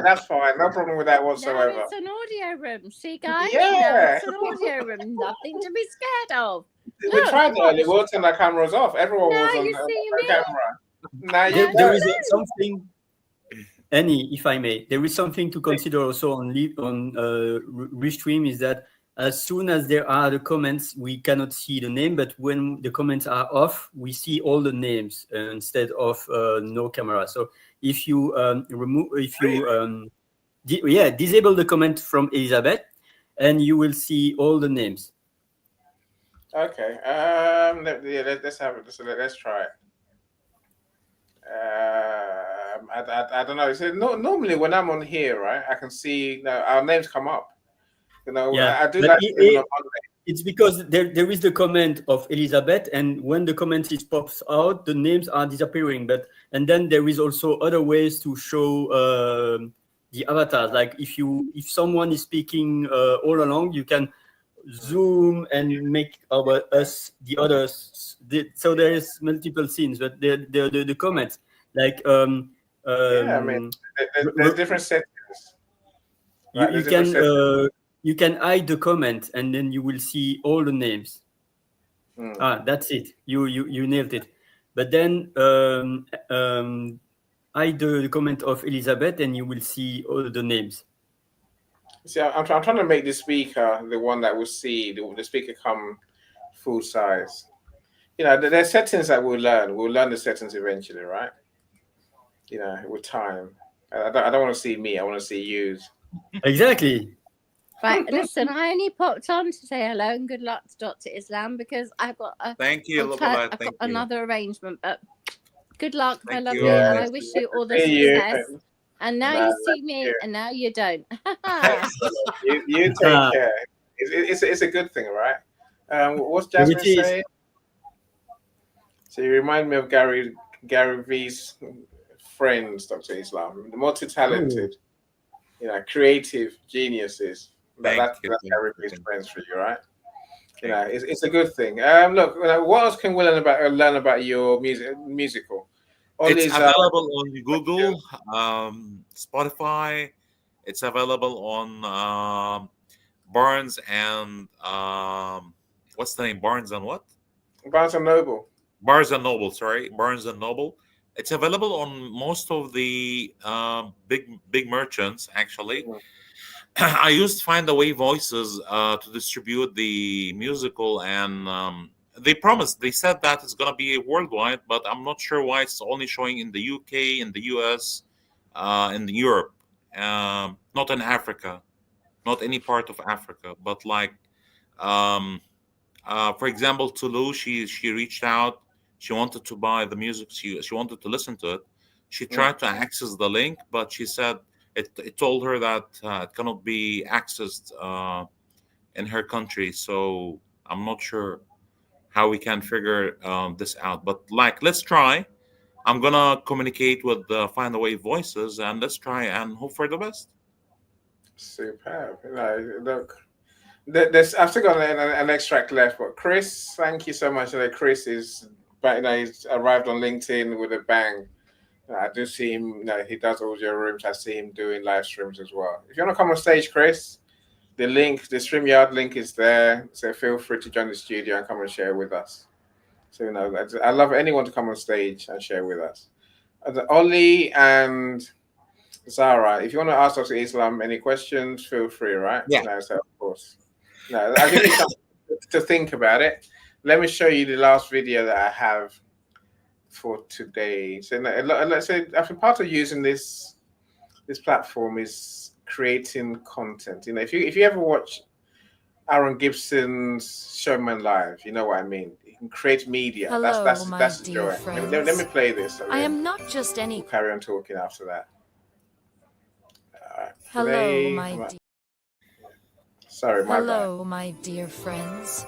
that's fine. No problem with that whatsoever. Now it's an audio room. See, guys? Yeah. Now it's an audio room. Nothing to be scared of. We tried earlier. We'll turn our cameras off. Everyone was on you the see me? camera. Now There is something, Annie, if I may, there is something to consider also on Restream, is that as soon as there are the comments, we cannot see the name, but when the comments are off, we see all the names instead of no camera. So if you disable the comment from Elizabeth, and you will see all the names. Okay. Let's have it. Let's try it. I don't know. So normally when I'm on here, right, I can see our names come up. I do that. It's because there is the comment of Elizabeth, and when the comment pops out, the names are disappearing. And then there is also other ways to show the avatars. Like if someone is speaking all along, you can zoom and make us the others. So there is multiple scenes, but the comments like there's different settings. You can hide the comment, and then you will see all the names. That's it. You nailed it. But then hide the comment of Elizabeth, and you will see all the names. See, I'm trying to make the speaker the one that will see the speaker come full size. There's settings that we'll learn. We'll learn the settings eventually, right? With time. I don't want to see me. I want to see yous. Exactly. Right, listen, I only popped on to say hello and good luck to Dr. Islam because I've got another arrangement. But good luck, my lovely, and I wish you all the success. And now you see me, and now you don't. you take care. It's a good thing, right? What's Jasmine saying? So you remind me of Gary V's friends, Dr. Islam, the multi-talented, creative geniuses. That's Gary V's friends for you, right? It's a good thing. Look, what else can we learn about your musical? It's available on Google, Spotify. It's available on Barnes and what's the name? Barnes and what? Barnes and Noble. Barnes and Noble. Sorry, Barnes and Noble. It's available on most of the big merchants. Actually, I used Findaway Voices to distribute the musical, and they said that it's gonna be worldwide, but I'm not sure why it's only showing in the UK, in the US, in Europe, not in Africa, not any part of Africa, but like, for example, Toulouse, she reached out, she wanted to buy the music, she wanted to listen to it, she tried to access the link, but she said it told her that it cannot be accessed in her country, so I'm not sure how we can figure this out, but let's try. I'm gonna communicate with Findaway Voices, and let's try and hope for the best. Superb. Look, I've still got an extract left, but Chris, thank you so much. Chris is, he's arrived on LinkedIn with a bang. I do see him. He does audio rooms. I see him doing live streams as well. If you want to come on stage, Chris, the StreamYard link is there, so feel free to join the studio and come and share with us. So I love anyone to come on stage and share with us. Ollie and Zara, if you want to ask Dr. Islam any questions, feel free, right? Yeah. No, so of course. No, I'll give you time to think about it. Let me show you the last video that I have for today. So let's say after part of using this platform is creating content. If you ever watch Aaron Gibson's Showman Live, you know what I mean. You can create media. Hello, that's my the dear joy. friends. Let me play this. I am not just any. We'll carry on talking after that. Hello, my dear. Sorry, my Hello, bad. my dear friends.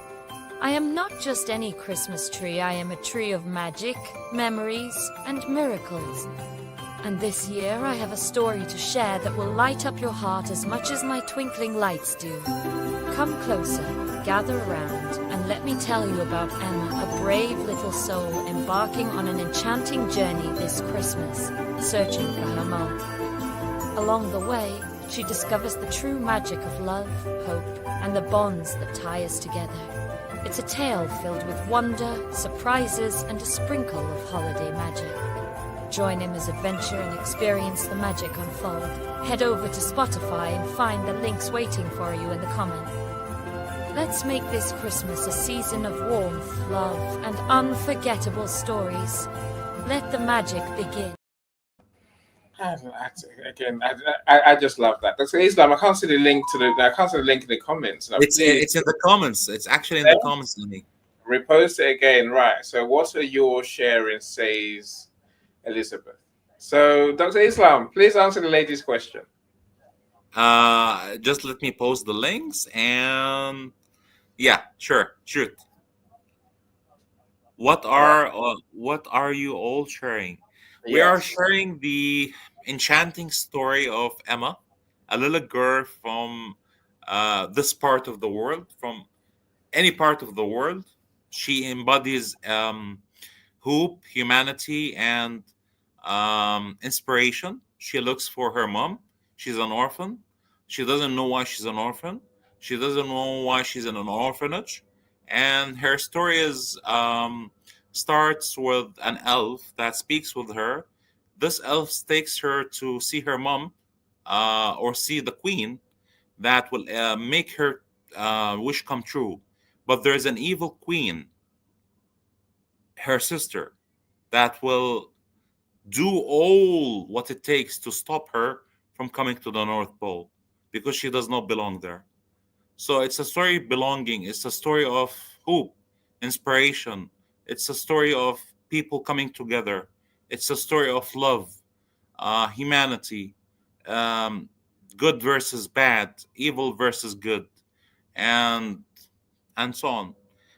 I am not just any Christmas tree. I am a tree of magic, memories, and miracles. And this year I have a story to share that will light up your heart as much as my twinkling lights do. Come closer, gather around, and let me tell you about Emma, a brave little soul embarking on an enchanting journey this Christmas, searching for her mom. Along the way, she discovers the true magic of love, hope, and the bonds that tie us together. It's a tale filled with wonder, surprises, and a sprinkle of holiday magic. Join Emma's adventure and experience the magic unfold. Head over to Spotify and find the links waiting for you in the comment. Let's make this Christmas a season of warmth, love, and unforgettable stories. Let the magic begin. Again, I just love that. Dr. Islam, I can't see the link in the comments. No, It's in the comments. It's actually in the comments, Lenny. Repost it again, right? So, what are your sharing? Says Elizabeth. So, Dr. Islam, please answer the lady's question. Just let me post the links and yeah, sure, shoot. What are you all sharing? We are sharing the enchanting story of Emma, a little girl from this part of the world, from any part of the world. She embodies hope, humanity, and inspiration. She looks for her mom. She's an orphan. She doesn't know why she's an orphan. She doesn't know why she's in an orphanage. And her story starts with an elf that speaks with her. This elf takes her to see her mom or see the queen that will make her wish come true. But there's an evil queen, her sister, that will do all what it takes to stop her from coming to the North Pole because she does not belong there. So it's a story of belonging. It's a story of hope, inspiration. It's a story of people coming together. It's a story of love, humanity, um, good versus bad, evil versus good, and so on.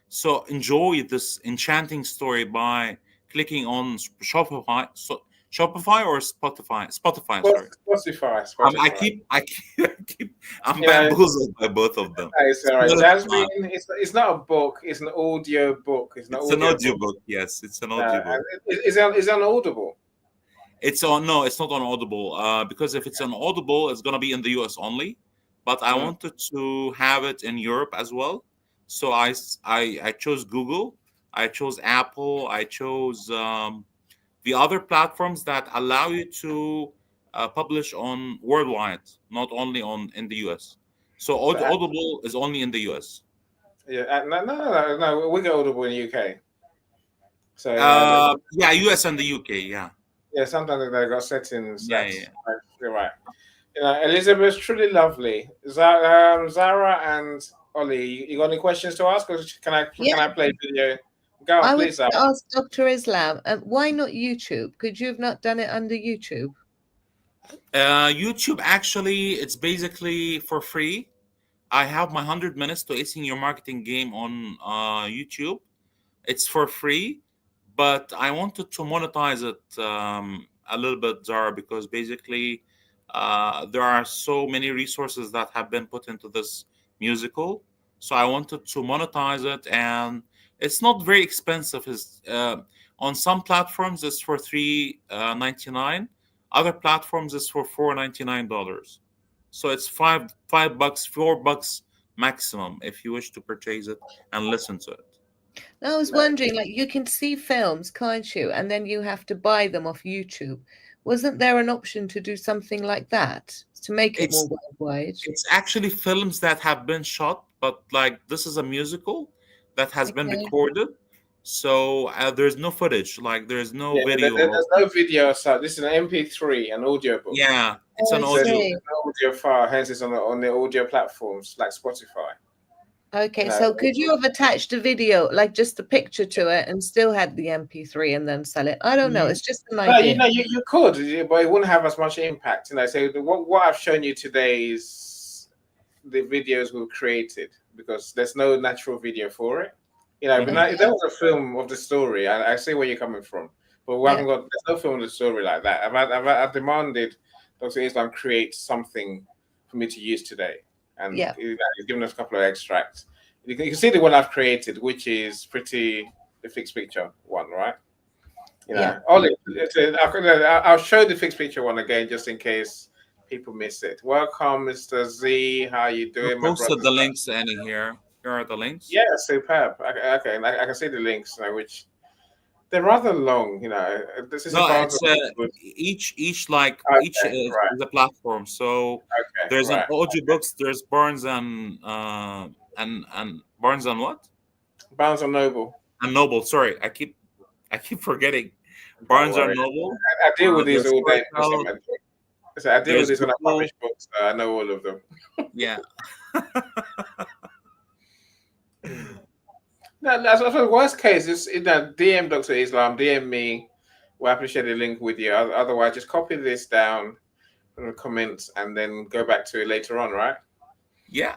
So enjoy this enchanting story by clicking on Shopify. So, Shopify or Spotify? Spotify, sorry. Spotify. I'm bamboozled by both of them. It's all right. Jasmine, it's not a book. It's an audio book. It's an audio book. Yes, it's an audio book. Is it on Audible? It's on. No, it's not on Audible. Because if it's on Audible, it's gonna be in the US only. But I wanted to have it in Europe as well. So I chose Google. I chose Apple. I chose the other platforms that allow you to publish on worldwide, not only in the US. So Audible is only in the US. Yeah, no. We get Audible in the UK. So yeah, US and the UK. Yeah. Yeah, sometimes they got settings. Yeah. You're right. Elizabeth's truly lovely. Zara and Ollie, you got any questions to ask, or can I play video? Go on, please. I would ask Dr. Islam, why not YouTube? Could you have not done it under YouTube? YouTube, actually, it's basically for free. I have my 100 minutes to acing your marketing game on YouTube. It's for free, but I wanted to monetize it a little bit, Zara, because basically there are so many resources that have been put into this musical. So I wanted to monetize it, and it's not very expensive. It's, on some platforms, it's for $3.99. Other platforms, it's for $4.99. So it's $5, $4 maximum if you wish to purchase it and listen to it. I was wondering, like, you can see films, can't you? And then you have to buy them off YouTube. Wasn't there an option to do something like that to make it more worldwide? It's actually films that have been shot, but like this is a musical that has been recorded. So there's no footage, like there's no video. There's no video. So this is an MP3, an audio book. Yeah, it's an audio. It's an audio file. Hence, it's on the audio platforms like Spotify. Okay, so could you have attached a video, like just a picture to it, and still had the MP3 and then sell it? I don't know. It's just an idea. No, you could, but it wouldn't have as much impact. So what I've shown you today is the videos we've created, because there's no natural video for it. But if there was a film of the story, I see where you're coming from, but we haven't got. There's no film of the story like that. I've demanded Dr. Islam create something for me to use today. And he's given us a couple of extracts. You can see the one I've created, which is the fixed picture one, right? Ollie, I'll show the fixed picture one again just in case people miss it. Welcome, Mr. Z. How you doing? I posted the links, Annie, here. Here are the links. Yeah, superb. Okay, I can see the links now, which they're rather long. This is each is a platform. So there's an audiobooks. There's Barnes and Barnes and what? Barnes and Noble. And Noble. Sorry, I keep forgetting. Barnes and Noble. I deal with these all day. I deal with this when I publish books. So I know all of them. Yeah. No, that's the worst case. Is DM Dr. Islam, DM me. We'll happily share the link with you. Otherwise, just copy this down from the comments and then go back to it later on, right? Yeah.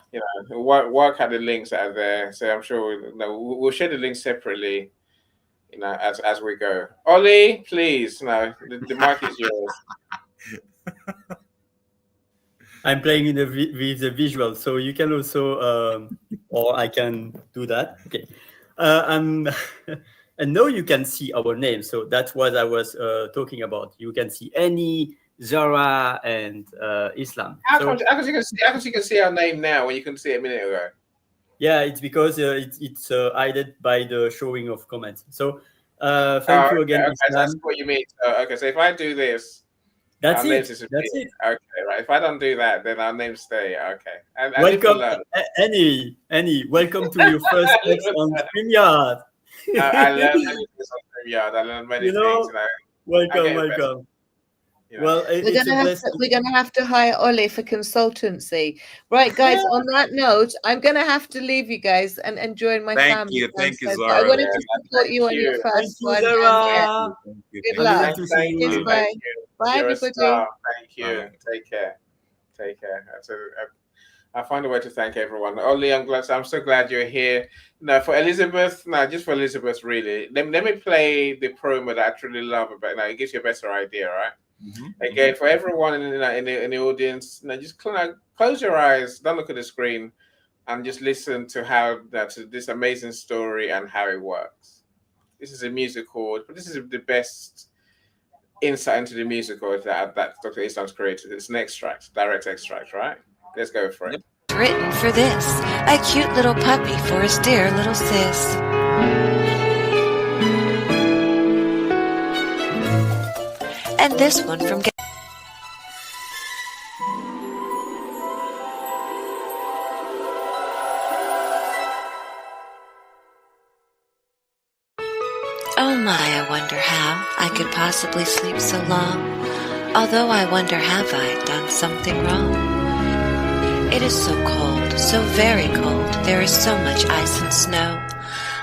Work out the links that are there. So I'm sure we'll share the links separately. As we go. Ollie, please. The mic is yours. I'm playing with the visual, so you can also, or I can do that. Okay. And now you can see our name. So that's what I was talking about. You can see Annie, Zara, and Islam. How come you can see our name now when you couldn't see it a minute ago? Yeah, it's because it's hidden by the showing of comments. So thank you again, Islam. That's what you mean. So if I do this, that's it. Okay, right. If I don't do that, then our names stay. Okay. And welcome, Annie. Welcome to your first steps on StreamYard. I learned many things on StreamYard. I learned many things. Welcome. Yeah. Well, we're gonna have to hire Ollie for consultancy, right, guys? On that note, I'm gonna have to leave you guys and join my family. Thank you, Zara. I wanted to support you on your first one. Good luck. Bye, everybody. Thank you. Take care. I find a way to thank everyone. Ollie, I'm so glad you're here. For Elizabeth, just for Elizabeth, really. Let me play the promo that I truly love about. It gives you a better idea, right? Mm-hmm. Again, for everyone in the audience, just close your eyes, don't look at the screen, and just listen to to this amazing story and how it works. This is a musical, but this is the best insight into the musical that Dr. Islam's created. It's an extract, direct extract, right? Let's go for it. Written for this, a cute little puppy for his dear little sis. And this one from Oh my, I wonder how I could possibly sleep so long. Although I wonder, have I done something wrong? It is so cold, so very cold. There is so much ice and snow.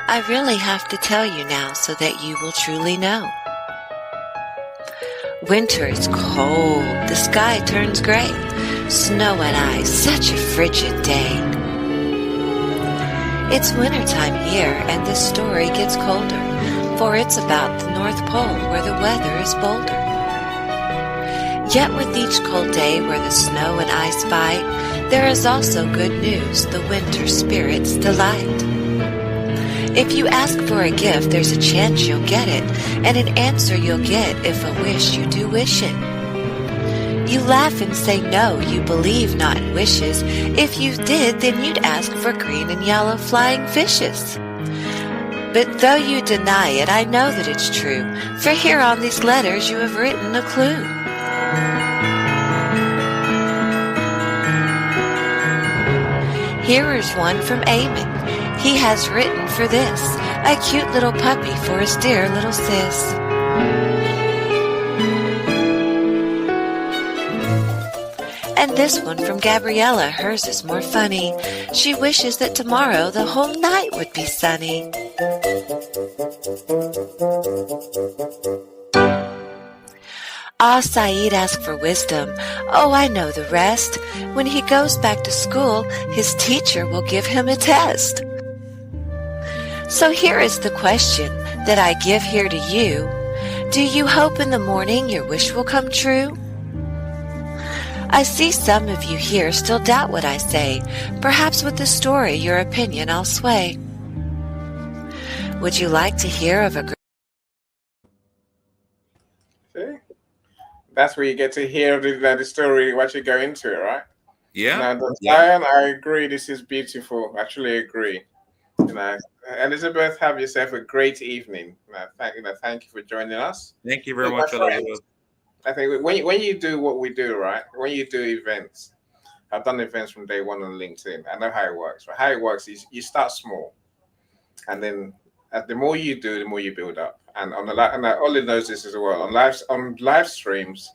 I really have to tell you now so that you will truly know. Winter is cold, the sky turns gray, snow and ice, such a frigid day. It's wintertime here, and this story gets colder, for it's about the North Pole where the weather is bolder. Yet with each cold day where the snow and ice fight, there is also good news, the winter spirit's delight. If you ask for a gift, there's a chance you'll get it, and an answer you'll get if a wish you do wish it. You laugh and say no, you believe not in wishes. If you did, then you'd ask for green and yellow flying fishes. But though you deny it, I know that it's true, for here on these letters you have written a clue. Here is one from Eamon. He has written for this, a cute little puppy for his dear little sis. And this one from Gabriella, hers is more funny. She wishes that tomorrow the whole night would be sunny. Ah, Saeed asked for wisdom. Oh, I know the rest. When he goes back to school, his teacher will give him a test. So here is the question that I give here to you. Do you hope in the morning your wish will come true? I see some of you here still doubt what I say. Perhaps with the story your opinion I'll sway. Would you like to hear of a See? That's where you get to hear the story, what you go into it, right? Yeah. Now, Diane, I agree. This is beautiful. I actually agree. Elizabeth, have yourself a great evening. Thank you for joining us. Thank you very much, Elizabeth. I think when you do what we do, right? When you do events, I've done events from day one on LinkedIn. I know how it works. Right? How it works is you start small, and then the more you do, the more you build up. And Ollie knows this as well. On live streams,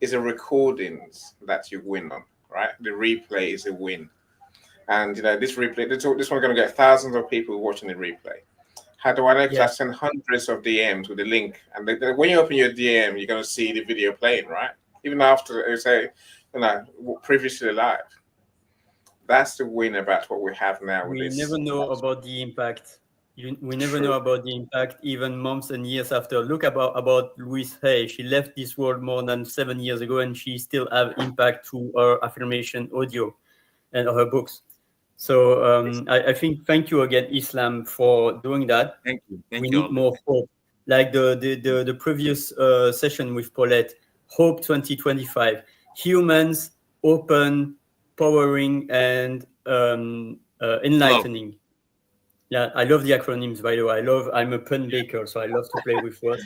is a recordings that you win on, right? The replay is a win, and this replay, this one's going to get thousands of people watching the replay. How do I know? Because I send hundreds of DMs with the link, and when you open your DM, you're going to see the video playing, right? Even after say, previously live. That's the win about what we have now. We never know about the impact. We never know about the impact, even months and years after. Look about Louise Hay. She left this world more than 7 years ago, and she still have impact through her affirmation audio and her books. So I think thank you again, Islam, for doing that. Thank you. We need more hope. Like the previous session with Paulette, Hope 2025. Humans, open, powering, and enlightening. Love. Yeah, I love the acronyms, by the way. I'm a pun baker, so I love to play with words.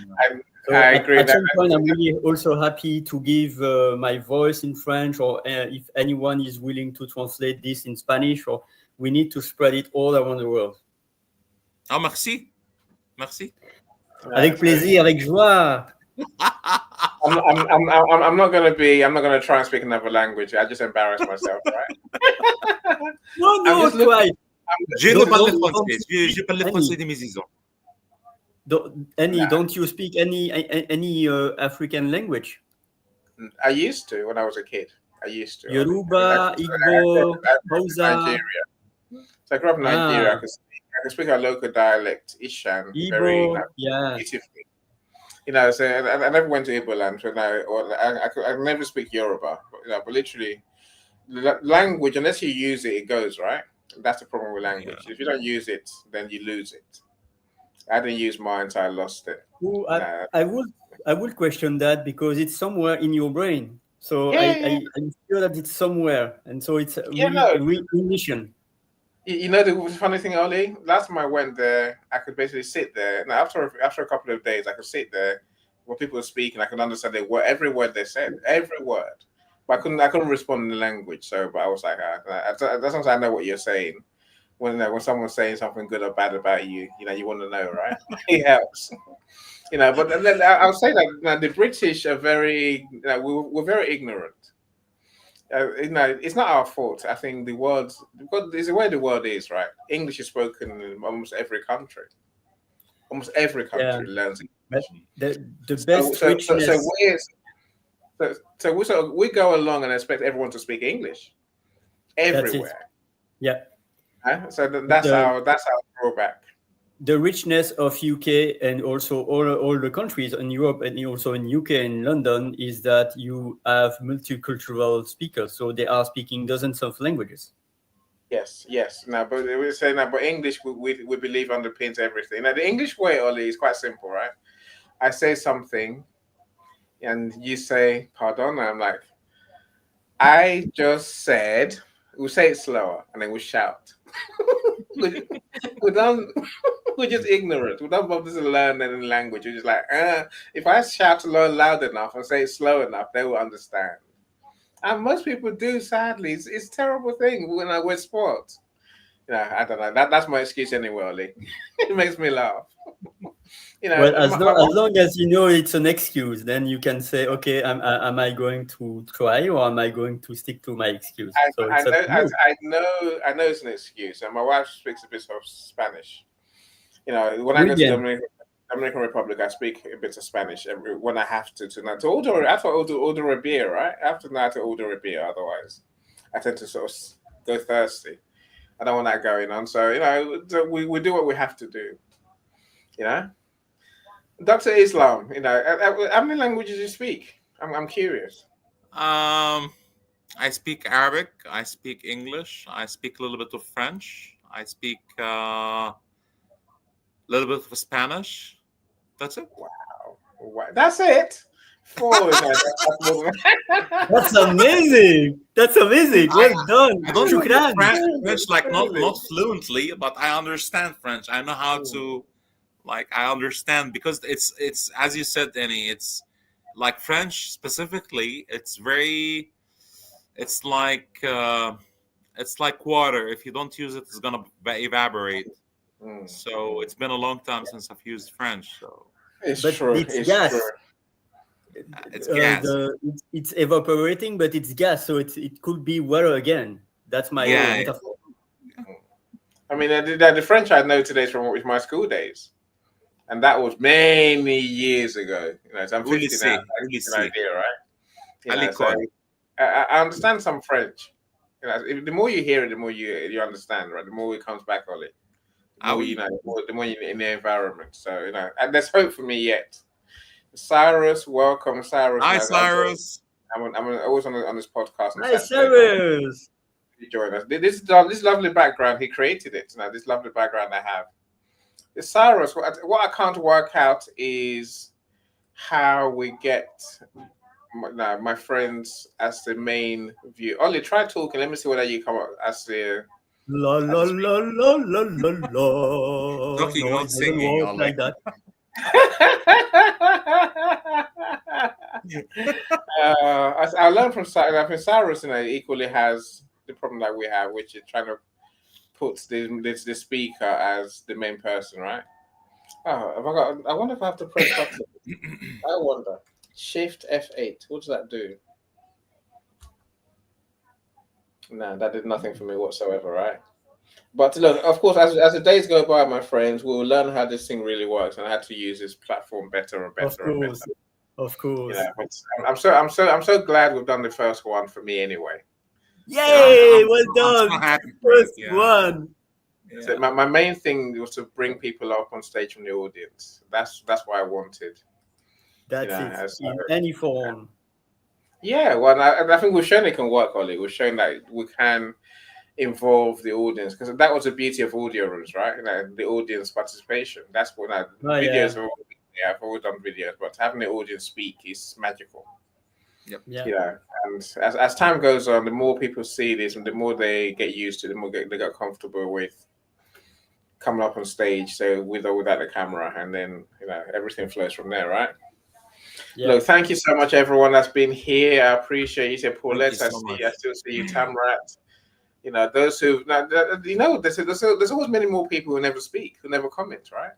I agree. At some point, I'm really also happy to give my voice in French, or if anyone is willing to translate this in Spanish, or we need to spread it all around the world. Ah, merci. Merci. Avec plaisir, avec joie. I'm not going to try and speak another language. I just embarrass myself, right? No, try. Je ne parle pas français. Je parle français de mes enfants. Don't you speak any African language? I used to when I was a kid. I used to. Yoruba, Igbo, Hausa. Nigeria. So I grew up in Nigeria. I could speak a local dialect, Ishan, Igbo, very beautifully. So I never went to Igbo land. So I never speak Yoruba. But literally, the language, unless you use it, it goes, right? That's the problem with language. Yeah. If you don't use it, then you lose it. I didn't use mine, so I lost it. I would question that because it's somewhere in your brain. So I'm sure that it's somewhere, and so it's recognition. The funny thing, Ollie. Last time I went there, I could basically sit there. Now after a couple of days, I could sit there when people were speaking. I could understand every word they said, every word. But I couldn't respond in the language. So, but I was like, that's sometimes I know what you're saying. When someone's saying something good or bad about you, you want to know, right? It helps, But then I'll say that the British are very, we're very ignorant. It's not our fault. I think the world, because it's the way the world is, right? English is spoken in almost every country. Almost every country learns English. The best richness. So we go along and expect everyone to speak English everywhere. Yeah. So that's our drawback. The richness of UK and also all the countries in Europe and also in UK and London is that you have multicultural speakers, so they are speaking dozens of languages. Yes. Now, but we say now, but English we believe underpins everything. Now, the English way, Ollie, is quite simple, right? I say something, and you say pardon, and I'm like, I just said. We'll say it slower, and then we'll shout. we don't we're just ignorant. We don't bother to learn any language. We're just like, if I shout loud enough and say it slow enough, they will understand. And most people do, sadly. It's a terrible thing when I wear sports. I don't know. That's my excuse anyway, Ollie. It makes me laugh. Well, as long as you know it's an excuse, then you can say, okay, am I going to try or am I going to stick to my excuse? I know it's an excuse, and my wife speaks a bit of Spanish. When I go to Dominican Republic, I speak a bit of Spanish when I have to. I have to order a beer, right? I have to know how to order a beer, otherwise I tend to sort of go thirsty. I don't want that going on. So, we do what we have to do. Dr. Islam, how many languages do you speak? I'm curious. I speak Arabic. I speak English. I speak a little bit of French. I speak a little bit of Spanish. That's it. Wow. That's it. That's amazing. That's amazing. Well done. I don't speak French like not fluently, but I understand French. I know how to, I understand, because it's as you said, Danny. It's like French specifically. It's like water. If you don't use it, it's gonna evaporate. So it's been a long time since I've used French. So it's true. It's gas. True. It's gas. It's evaporating, but it's gas, so it could be water again. That's my metaphor. I mean, the French I know today is from my school days, and that was many years ago. So I'm 50 now. Idea, right? So I understand some French. The more you hear it, the more you understand, right? The more it comes back on it. The more you're in the environment. So and there's hope for me yet. Cyrus, welcome, Cyrus. Hi, Cyrus. I'm always on this podcast. Hi, Cyrus. You join us. This lovely background, he created it. This lovely background I have. Cyrus, what I can't work out is how we get my friends as the main view. Ollie, try talking. Let me see whether you come up as the. La la la la la la la. Talking, not singing, Ollie. Like that. I learned from Cyrus. I think Cyrus, equally has the problem that we have, which is trying to put the speaker as the main person, right? I wonder if I have to press button. I wonder. Shift F8. What does that do? No, that did nothing for me whatsoever, right? But look, of course, as the days go by, my friends, we'll learn how this thing really works and how to use this platform better and better and better. Of course. I'm so glad we've done the first one for me anyway. Yay! Well done. First one. Yeah. So my main thing was to bring people up on stage from the audience. That's what I wanted. That's it. In any form. Yeah, well, I think we've shown it can work, Ollie. We've shown that we can involve the audience, because that was the beauty of audio rooms, right? The audience participation. That's what videos. Yeah, I've always done videos, but having the audience speak is magical. Yep. Yeah. And as time goes on, the more people see this, and the more they get used to it, the more they get comfortable with coming up on stage, so with or without the camera, and then everything flows from there, right? Yeah. Look, thank you so much, everyone that's been here. I appreciate you. Say Paulette, I still see you, Tamrat. Those who there's always many more people who never speak, who never comment, right?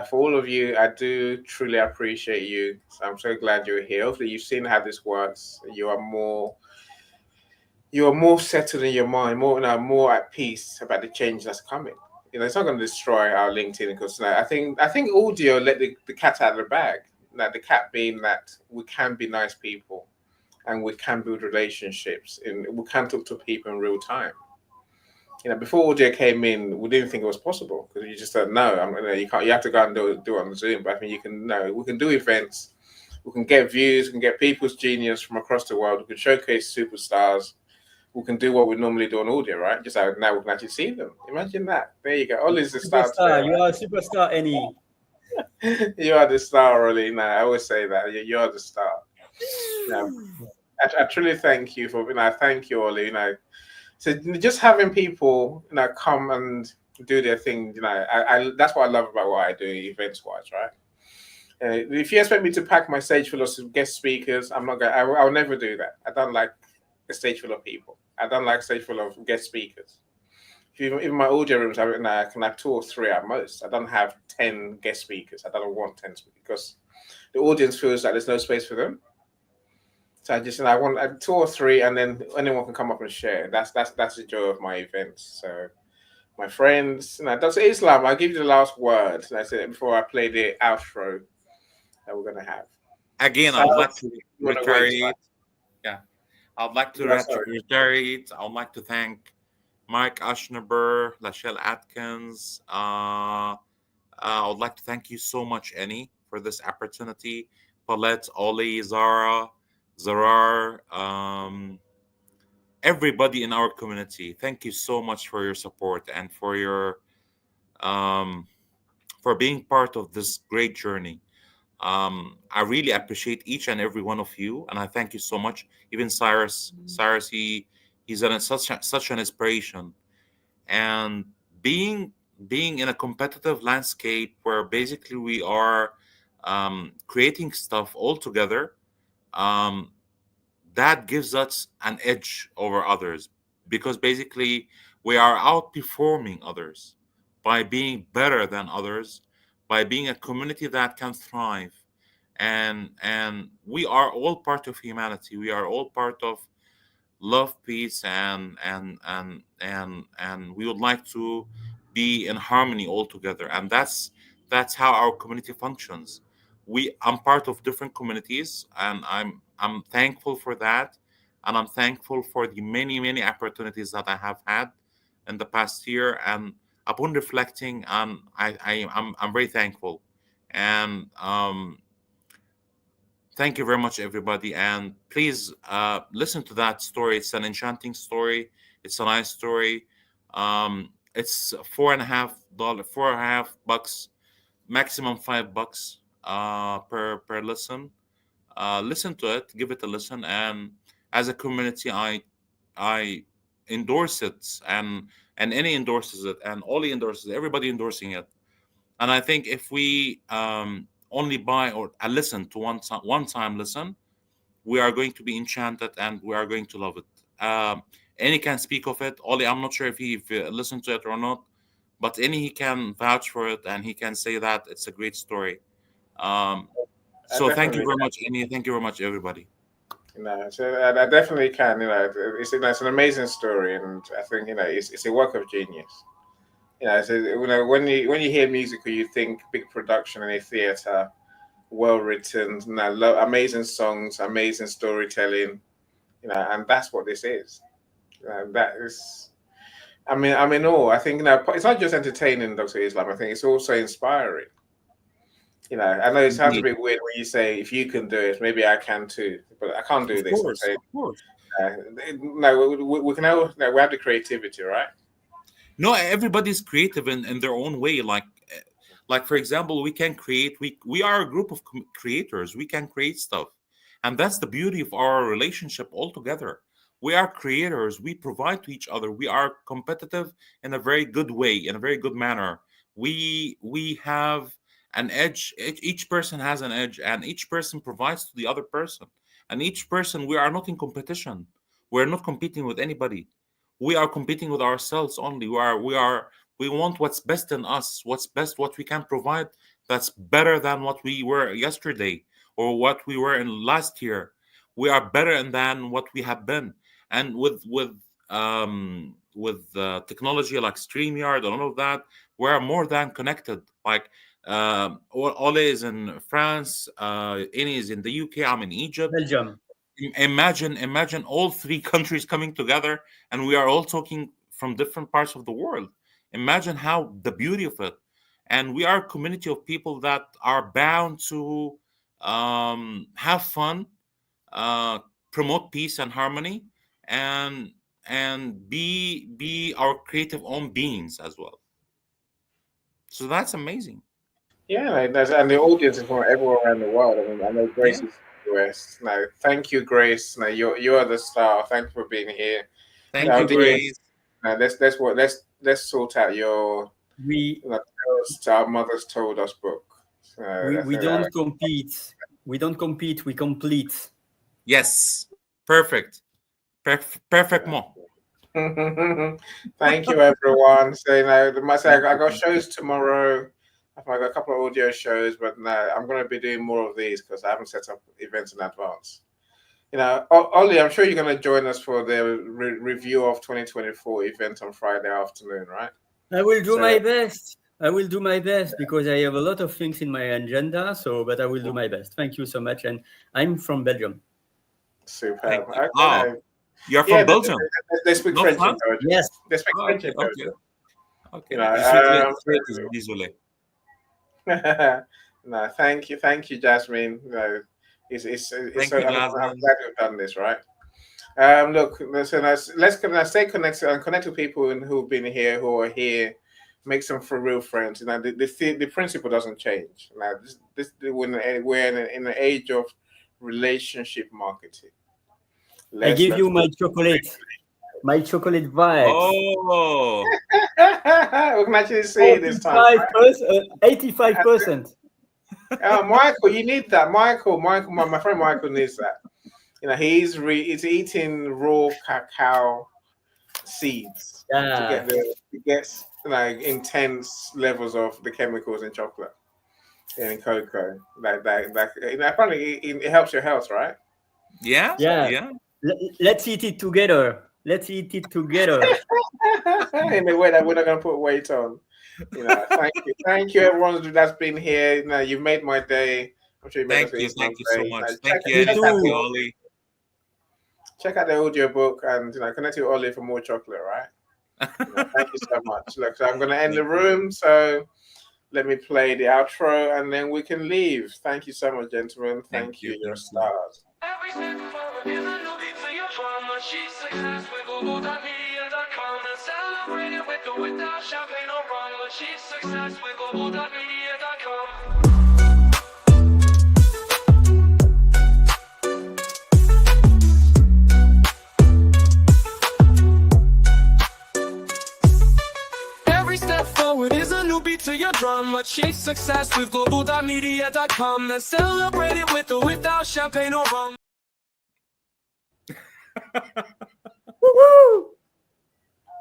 For all of you, I do truly appreciate you. So I'm so glad you're here. Hopefully you've seen how this works. You are more settled in your mind, more at peace about the change that's coming. It's not going to destroy our LinkedIn, because I think audio let the cat out of the bag. The cat being that we can be nice people, and we can build relationships, and we can talk to people in real time. Before audio came in, we didn't think it was possible, because you just don't know. You can't. You have to go and do it on Zoom. But I think we can do events. We can get views. We can get people's genius from across the world. We can showcase superstars. We can do what we normally do on audio, right? Just now we can actually see them. Imagine that. There you go. Ollie's the star. You are a superstar, Annie. You are the star, Ollie. I always say that. You are the star. I truly thank you for. Thank you, Ollie. So just having people, come and do their thing. I that's what I love about what I do events wise, right? If you expect me to pack my stage full of guest speakers, I'm not going. I'll never do that. I don't like a stage full of people. I don't like a stage full of guest speakers. Even my audio rooms, I can have 2 or 3 at most. I don't have 10 guest speakers. I don't want 10 speakers because the audience feels like there's no space for them. So I want 2 or 3, and then anyone can come up and share. That's the joy of my events. So my friends, Dr. Islam, I'll give you the last word. I said it before I play the outro that we're gonna have. Again, So, I would like to you wanna wait, reiterate. right? Yeah, I'd like to Yeah, sorry. reiterate. I would like to thank Mike Ashneber, Lachelle Atkins. I would like to thank you so much, Annie, for this opportunity. Paulette, Oli, Zara, Zarar, everybody in our community. Thank you so much for your support and for your um, for being part of this great journey. I really appreciate each and every one of you, and I thank you so much. Even Cyrus, such an inspiration, and being being in a competitive landscape where basically we are creating stuff all together. Um, that gives us an edge over others because basically we are outperforming others by being better than others, by being a community that can thrive, and we are all part of humanity. We are all part of love, peace, and we would like to be in harmony all together. And that's how our community functions. I'm part of different communities, and I'm thankful for that, and I'm thankful for the many opportunities that I have had in the past year. And upon reflecting, I'm very thankful, and thank you very much, everybody. And please listen to that story. It's an enchanting story. It's a nice story. It's $4.50, $4.50, maximum $5 per listen. Listen to it, give it a listen, and as a community, I endorse it, and any endorses it, and Ollie endorses it, everybody endorsing it. And I think if we only buy or listen to one time listen, we are going to be enchanted and we are going to love it. Any can speak of it. Ollie, I'm not sure if he listened to it or not, but any he can vouch for it and he can say that it's a great story. So thank you Definitely very can. much, Annie. Thank you very much, everybody. So I definitely can. It's an amazing story, and I think it's a work of genius. So when you hear musical, you think big production in a theater, well written, amazing songs, amazing storytelling. And that's what this is. That is. I'm in awe. I think it's not just entertaining, Dr. Islam. I think it's also inspiring. I know it sounds a Indeed. bit weird when you say if you can do it, maybe I can too, but I can't do Of this. I'm course, saying of course. uh, no, we can all, we have the creativity, right? No, everybody's creative in their own way. Like for example, we can create. We are a group of creators. We can create stuff, and that's the beauty of our relationship altogether. We are creators. We provide to each other. We are competitive in a very good way, in a very good manner. We have an edge. Each person has an edge, and each person provides to the other person. And each person, we are not in competition. We're not competing with anybody. We are competing with ourselves only. We want what's best in us, what's best, what we can provide that's better than what we were yesterday or what we were in last year. We are better than what we have been. And with technology like StreamYard and all of that, we're more than connected. Like Ole is in France, Ini is in the UK, I'm in Egypt. Belgium. Imagine all three countries coming together and we are all talking from different parts of the world. Imagine how the beauty of it. And we are a community of people that are bound to have fun, uh, promote peace and harmony, and be our creative own beings as well. So that's amazing. Yeah, and the audience is from everywhere around the world. I know Yeah, Grace is from the US. No, thank you, Grace. No, you are the star. Thank you for being here. The thank you, audience. Grace. Let's let's sort out your Our Mothers Told Us book. We don't compete. We don't compete. We complete. Yes, perfect. Perfect more. Thank you, everyone. So, I got shows tomorrow. I've got a couple of audio shows, but no, I'm going to be doing more of these because I haven't set up events in advance. Ollie, I'm sure you're going to join us for the review of 2024 event on Friday afternoon, right? I will do my best. I will do my best because I have a lot of things in my agenda. But I will do my best. Thank you so much. And I'm from Belgium. Superb. Okay. Oh, you're from Belgium? They speak French in Belgium. Yes. They speak French in Belgium. Okay. Désolé. No, thank you, Jasmine. It's I'm glad we've done this, right? Look, let's stay connected and connect with people who've been here, who are here. Make some for real friends. The principle doesn't change. Now, we're in an age of relationship marketing. I give you my chocolate. My chocolate vibes. Oh, we can actually see it this time. 85%. Michael, you need that. Michael, my friend Michael needs that. He's eating raw cacao seeds to get intense levels of the chemicals in chocolate and in cocoa. Apparently it helps your health, right? Yeah. Let's eat it together. In a way that we're not going to put weight on. Thank you, everyone that's been here. You've made my day. I'm sure you made Thank you so much. Thank you, Ollie. Check out the audio book and connect with Ollie for more chocolate, right? Thank you so much. Look, so I'm going to end the room. So let me play the outro and then we can leave. Thank you so much, gentlemen. Thank you. You're stars. Every step forward is a new beat for your drama. She's success with Global.Media.com and celebrate it with or without champagne or rum. She's success with Global.Media.com. Every step forward is a new beat to your drama. Chase success with Global.Media.com and celebrate it with or without champagne or rum.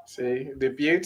See the beauty.